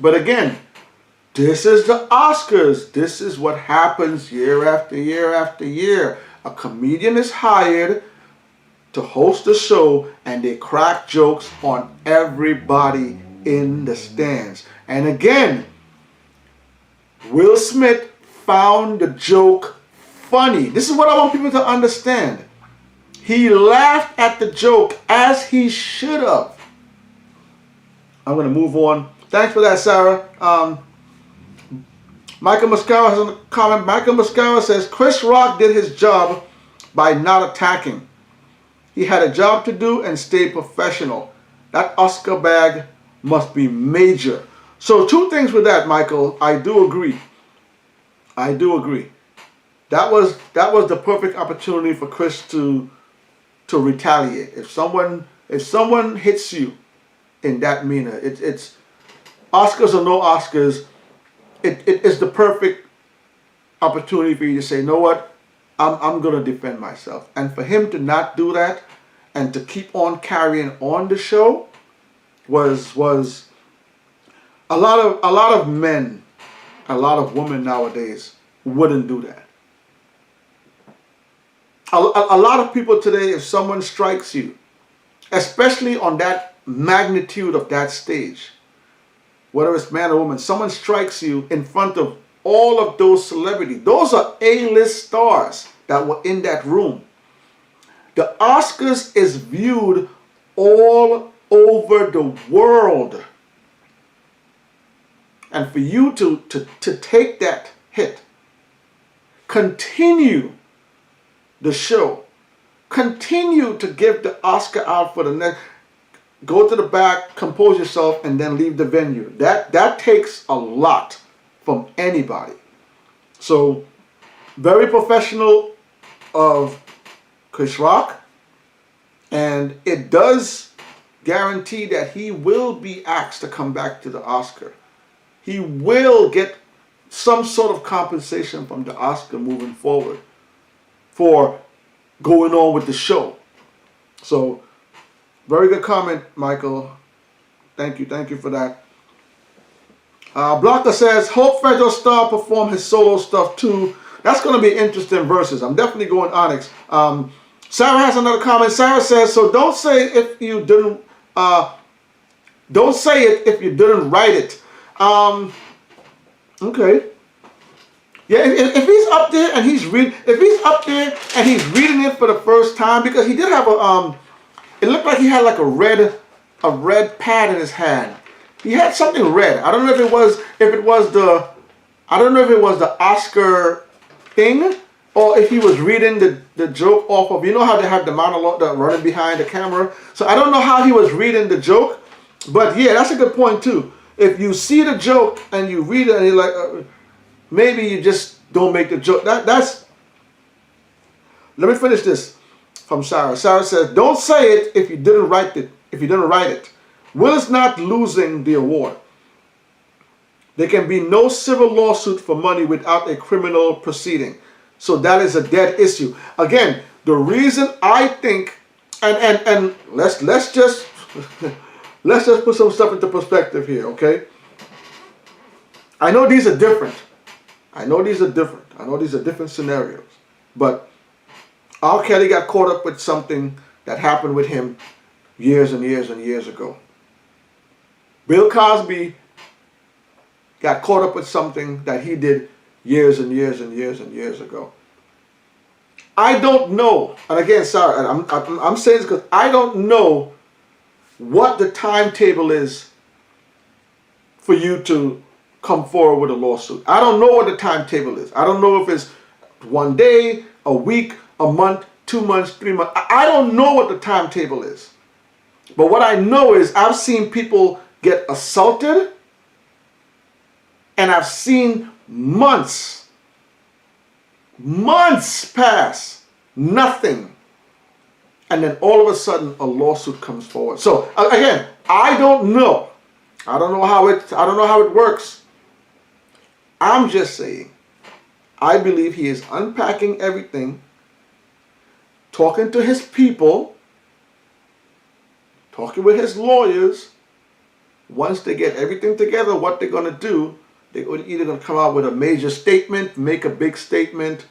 But again, this is the Oscars. This is what happens year after year after year. A comedian is hired to host a show and they crack jokes on everybody in the stands. And again, Will Smith found the joke funny. This is what I want people to understand. He laughed at the joke as he should have. I'm going to move on. Thanks for that, Sarah. Michael Mascara has a comment. Michael Mascara says, Chris Rock did his job by not attacking. He had a job to do and stayed professional. That Oscar bag must be major. So two things with that, Michael. I do agree. That was the perfect opportunity for Chris to retaliate. If someone hits you in that manner, it's Oscars or no Oscars, it is the perfect opportunity for you to say, you know what, I'm gonna defend myself. And for him to not do that and to keep on carrying on the show was a lot of men, a lot of women nowadays wouldn't do that. A lot of people today, if someone strikes you, especially on that magnitude of that stage, whether it's man or woman, someone strikes you in front of all of those celebrities. Those are A-list stars that were in that room. The Oscars is viewed all over the world. And for you to take that hit, continue the show, continue to give the Oscar out for the next, go to the back, compose yourself, and then leave the venue. That takes a lot from anybody. So, very professional of Chris Rock, and it does guarantee that he will be asked to come back to the Oscar. He will get some sort of compensation from the Oscar moving forward for going on with the show. So, very good comment, Michael. Thank you for that. Blocker says, hope Federal Star perform his solo stuff too. That's going to be interesting verses. I'm definitely going Onyx. Sarah has another comment. Sarah says, so don't say if you didn't, don't say it if you didn't write it. Okay. Yeah, if he's up there and he's reading it for the first time, because he did have a it looked like he had like a red pad in his hand. He had something red. I don't know if it was I don't know if it was the Oscar thing or if he was reading the joke off of, you know how they have the monologue, the running behind the camera. So I don't know how he was reading the joke, but yeah, that's a good point too. If you see the joke and you read it and you're like, maybe you just don't make the joke. That's. Let me finish this from Sarah. Sarah says, "Don't say it if you didn't write it. If you didn't write it, Will is not losing the award. There can be no civil lawsuit for money without a criminal proceeding. So that is a dead issue." Again, the reason I think, and let's just let's just put some stuff into perspective here, okay? I know these are different. I know these are different scenarios. But R. Kelly got caught up with something that happened with him years and years and years ago. Bill Cosby got caught up with something that he did years and years and years and years ago. I don't know, and again, sorry, I'm saying this because I don't know what the timetable is for you to come forward with a lawsuit. I don't know what the timetable is. I don't know if it's 1 day, a week, a month, 2 months, 3 months. I don't know what the timetable is. But what I know is I've seen people get assaulted, and I've seen months pass, nothing. And then all of a sudden a lawsuit comes forward. So again, I don't know. I don't know how it works. I'm just saying, I believe he is unpacking everything, talking to his people, talking with his lawyers. Once they get everything together, what they're going to do, they're either going to come out with a major statement, make a big statement,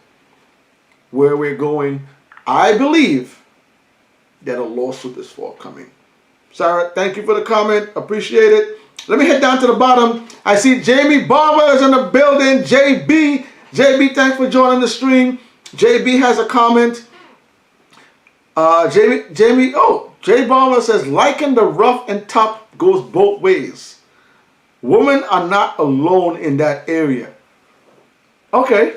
where we're going. I believe that a lawsuit is forthcoming. Sarah, thank you for the comment. Appreciate it. Let me head down to the bottom. I see Jamie Barber is in the building. JB, thanks for joining the stream. JB has a comment. Jay Barber says, liking the rough and tough goes both ways. Women are not alone in that area. Okay.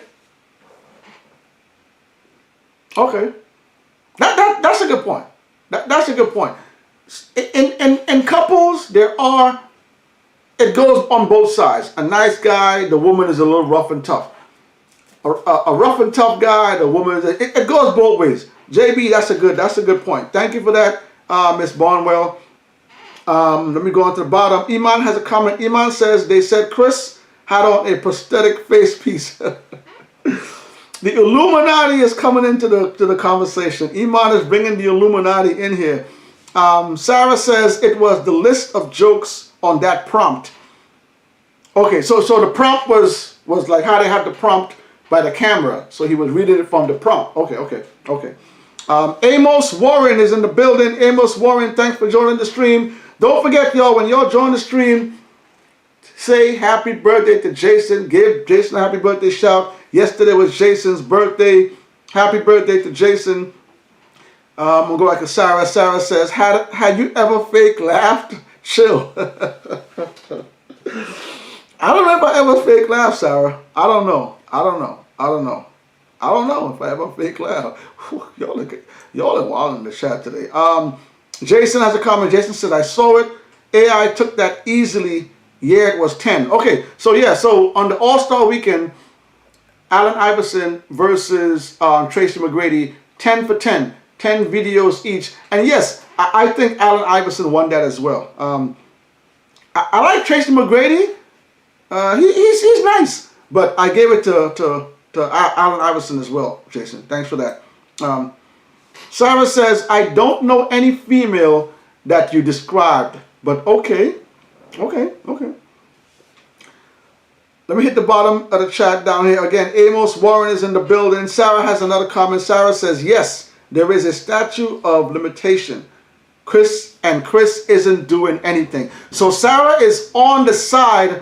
That's a good point. That's a good point. In couples, it goes on both sides. A nice guy, the woman is a little rough and tough. A rough and tough guy, the woman it goes both ways. JB, that's a good point. Thank you for that, Miss Barnwell. Let me go on to the bottom. Iman has a comment. Iman says they said Chris had on a prosthetic face piece. The Illuminati is coming into the conversation. Iman is bringing the Illuminati in here. Sarah says it was the list of jokes on that prompt. Okay, so the prompt was like how they had the prompt by the camera. So he was reading it from the prompt. Okay. Amos Warren is in the building. Amos Warren, thanks for joining the stream. Don't forget, y'all, when y'all join the stream, say happy birthday to Jason. Give Jason a happy birthday shout. Yesterday was Jason's birthday. Happy birthday to Jason. We'll go back to Sarah. Sarah says, had you ever fake laughed? Chill. I don't know if I ever fake laughed, Sarah. I don't know if I ever fake laugh. Y'all are wild in the chat today. Jason has a comment. Jason said, I saw it. AI took that easily. Yeah, it was 10. Okay, so yeah, so on the All-Star Weekend, Allen Iverson versus Tracy McGrady, 10 for 10. 10 videos each. And yes, I think Allen Iverson won that as well. I like Tracy McGrady. He's nice. But I gave it to Allen Iverson as well, Jason. Thanks for that. Sarah says, I don't know any female that you described. But okay. Let me hit the bottom of the chat down here. Again, Amos Warren is in the building. Sarah has another comment. Sarah says, yes, there is a statute of limitation. Chris isn't doing anything. So Sarah is on the side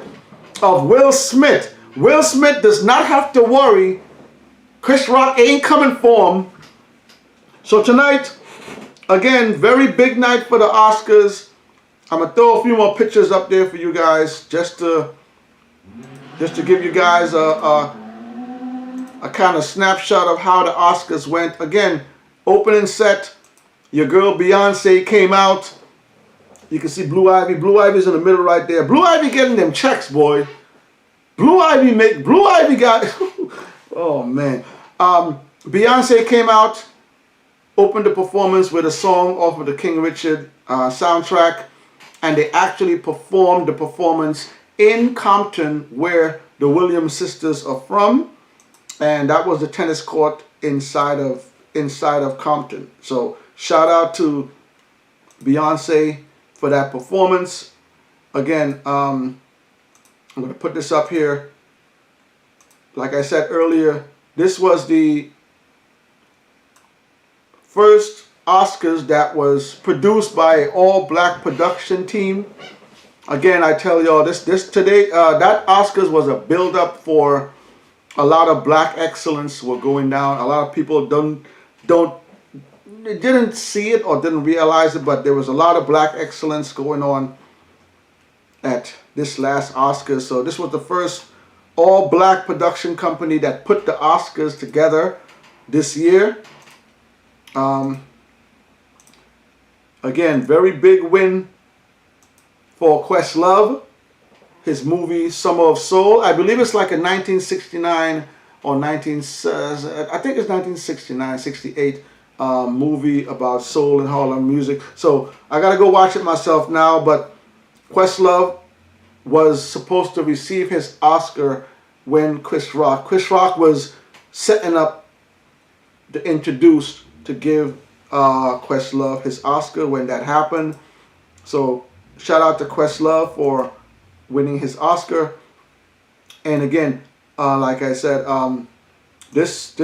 of Will Smith. Will Smith does not have to worry. Chris Rock ain't coming for him. So tonight, again, very big night for the Oscars. I'm going to throw a few more pictures up there for you guys just to just to give you guys a kind of snapshot of how the Oscars went. Again, opening set, your girl Beyonce came out. You can see Blue Ivy. Blue Ivy's in the middle right there. Blue Ivy getting them checks, boy. Blue Ivy got, oh man. Beyonce came out, opened the performance with a song off of the King Richard soundtrack, and they actually performed the performance in Compton, where the Williams sisters are from, and that was the tennis court inside of Compton. So shout out to Beyonce for that performance. Again, I'm going to put this up here. Like I said earlier, this was the first Oscars that was produced by an all-black production team. Again, I tell y'all, this today, that Oscars was a build-up for a lot of black excellence were going down. A lot of people didn't see it or didn't realize it, but there was a lot of black excellence going on at this last Oscars. So this was the first all-black production company that put the Oscars together this year. Again, very big win for Questlove. His movie Summer of Soul. I believe it's like a 1969 or I think it's 1969, 68 movie about soul and Harlem music. So I gotta go watch it myself now. But Questlove was supposed to receive his Oscar when Chris Rock was setting up to introduce to give Questlove his Oscar when that happened. So shout out to Questlove for winning his Oscar. And again, like I said, this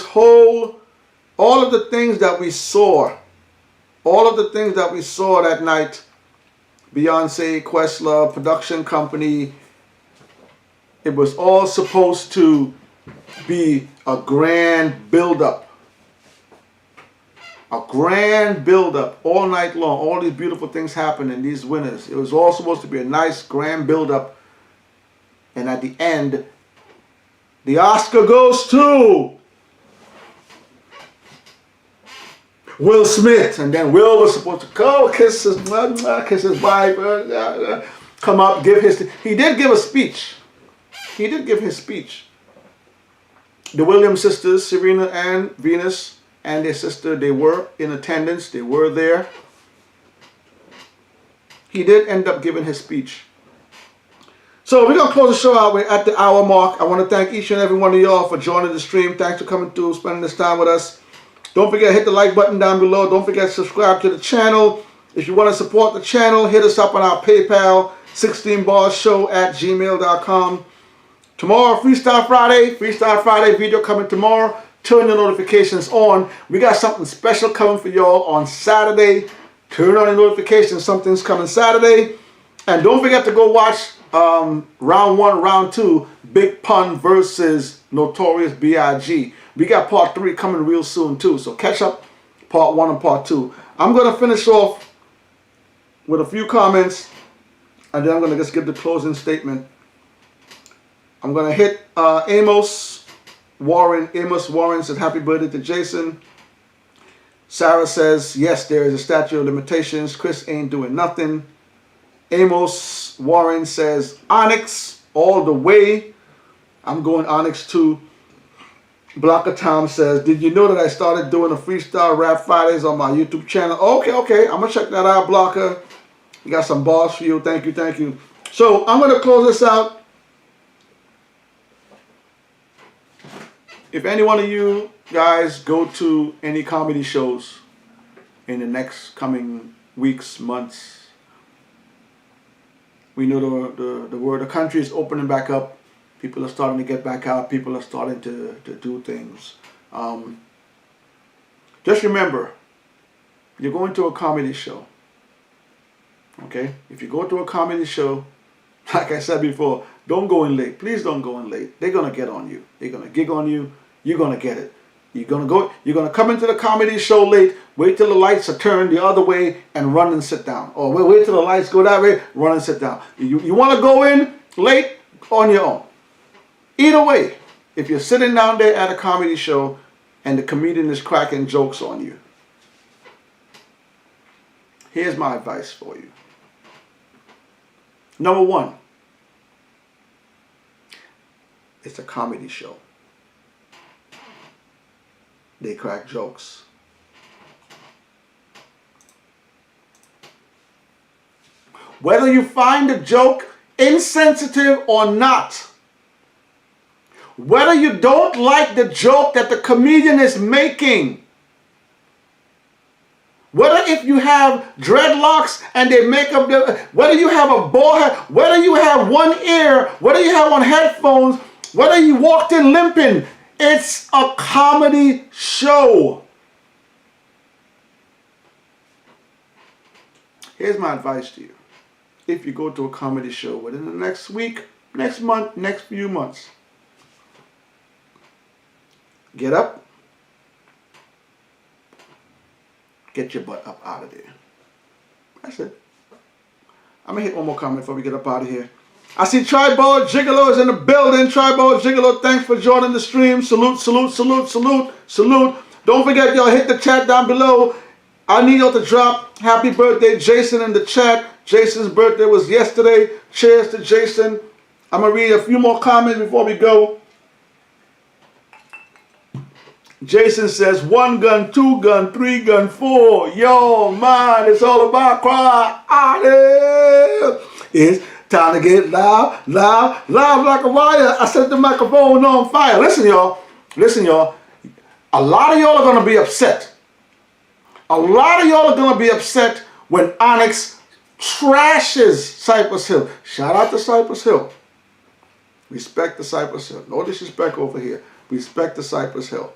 whole, all of the things that we saw that night, Beyonce, Questlove, production company, it was all supposed to be a grand build-up. A grand build-up all night long. All these beautiful things happened in these winners. It was all supposed to be a nice grand build-up. And at the end, the Oscar goes to Will Smith. And then Will was supposed to go kiss his wife, come up, give his... He did give a speech. He did give his speech. The Williams sisters, Serena and Venus, and their sister, they were in attendance. They were there. He did end up giving his speech. So we're going to close the show out. We're at the hour mark. I want to thank each and every one of y'all for joining the stream. Thanks for coming through, spending this time with us. Don't forget to hit the like button down below. Don't forget to subscribe to the channel. If you want to support the channel, hit us up on our PayPal, 16barshow@gmail.com. Tomorrow, Freestyle Friday video coming tomorrow. Turn your notifications on. We got something special coming for y'all on Saturday. Turn on your notifications. Something's coming Saturday. And don't forget to go watch round 1, round 2, Big Pun versus Notorious B.I.G. We got part 3 coming real soon too. So catch up part 1 and part 2. I'm going to finish off with a few comments, and then I'm going to just give the closing statement. I'm going to hit Amos Warren says, happy birthday to Jason. Sarah says, yes, there is a statute of limitations. Chris ain't doing nothing. Amos Warren says, Onyx all the way. I'm going Onyx too. Blocker Tom says, did you know that I started doing a freestyle rap Fridays on my YouTube channel? Okay. I'm going to check that out, Blocker. We got some bars for you. Thank you. So I'm going to close this out. If any one of you guys go to any comedy shows in the next coming weeks, months, we know the country is opening back up. People are starting to get back out. People are starting to do things. Just remember, you're going to a comedy show. Okay? If you go to a comedy show, like I said before, don't go in late. Please don't go in late. They're going to get on you. They're going to gig on you. You're going to get it. You're going to come into the comedy show late, wait till the lights are turned the other way and run and sit down. Or wait till the lights go that way, run and sit down. You want to go in late, on your own. Either way, if you're sitting down there at a comedy show and the comedian is cracking jokes on you, here's my advice for you. Number one, it's a comedy show. They crack jokes. Whether you find the joke insensitive or not, whether you don't like the joke that the comedian is making, whether if you have dreadlocks and they make up whether you have a bald head, whether you have one ear, whether you have on headphones, whether you walked in limping, it's a comedy show. Here's my advice to you. If you go to a comedy show within the next week, next month, next few months, get up, get your butt up out of there. That's it. I'm going to hit one more comment before we get up out of here. I see Tribal Gigolo is in the building. Tribal Gigolo, thanks for joining the stream. Salute, salute, salute, salute, salute. Don't forget, y'all, hit the chat down below. I need y'all to drop happy birthday Jason in the chat. Jason's birthday was yesterday. Cheers to Jason. I'm going to read a few more comments before we go. Jason says 1 gun, 2 gun, 3 gun, 4. Yo, man, it's all about quality. It's time to get loud, loud, loud like a wire. I set the microphone on fire. Listen, y'all. Listen, y'all. A lot of y'all are going to be upset. A lot of y'all are going to be upset when Onyx trashes Cypress Hill. Shout out to Cypress Hill. Respect the Cypress Hill. No disrespect over here. Respect the Cypress Hill.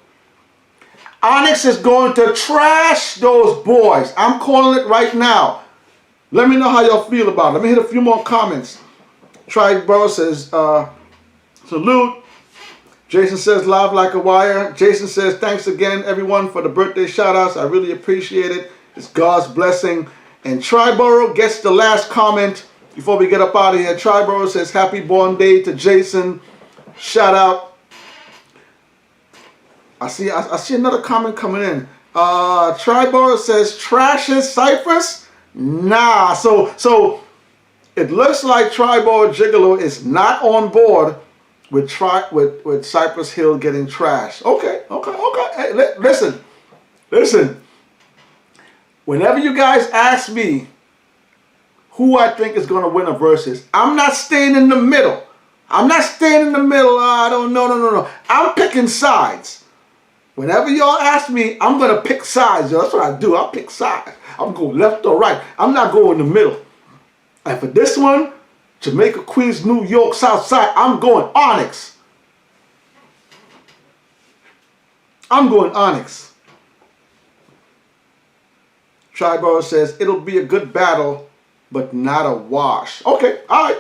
Onyx is going to trash those boys. I'm calling it right now. Let me know how y'all feel about it. Let me hit a few more comments. Tribal says, salute. Jason says, live like a wire. Jason says, thanks again, everyone, for the birthday shout-outs. I really appreciate it. It's God's blessing. And Triborough gets the last comment before we get up out of here. Triborough says, happy born day to Jason. Shout out. I see another comment coming in. Triborough says, trashes Cypress? Nah. So it looks like Triborough Gigolo is not on board with Cypress Hill getting trashed. Okay. Hey, listen. Whenever you guys ask me who I think is going to win a versus, I'm not staying in the middle. I don't know. No. I'm picking sides. Whenever y'all ask me, I'm going to pick sides. That's what I do. I'll pick sides. I'm going left or right. I'm not going in the middle. And for this one, Jamaica, Queens, New York, South Side, I'm going Onyx. Triborough says, it'll be a good battle, but not a wash. Okay, all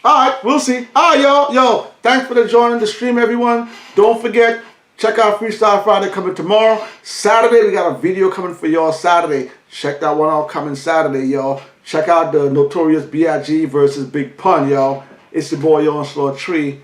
right, we'll see. All right, y'all. Yo, thanks for joining the stream, everyone. Don't forget, check out Freestyle Friday coming tomorrow. Saturday, we got a video coming for y'all Saturday. Check that one out coming Saturday, y'all. Check out the Notorious B.I.G. versus Big Pun, y'all. It's your boy, Onslaught Tree.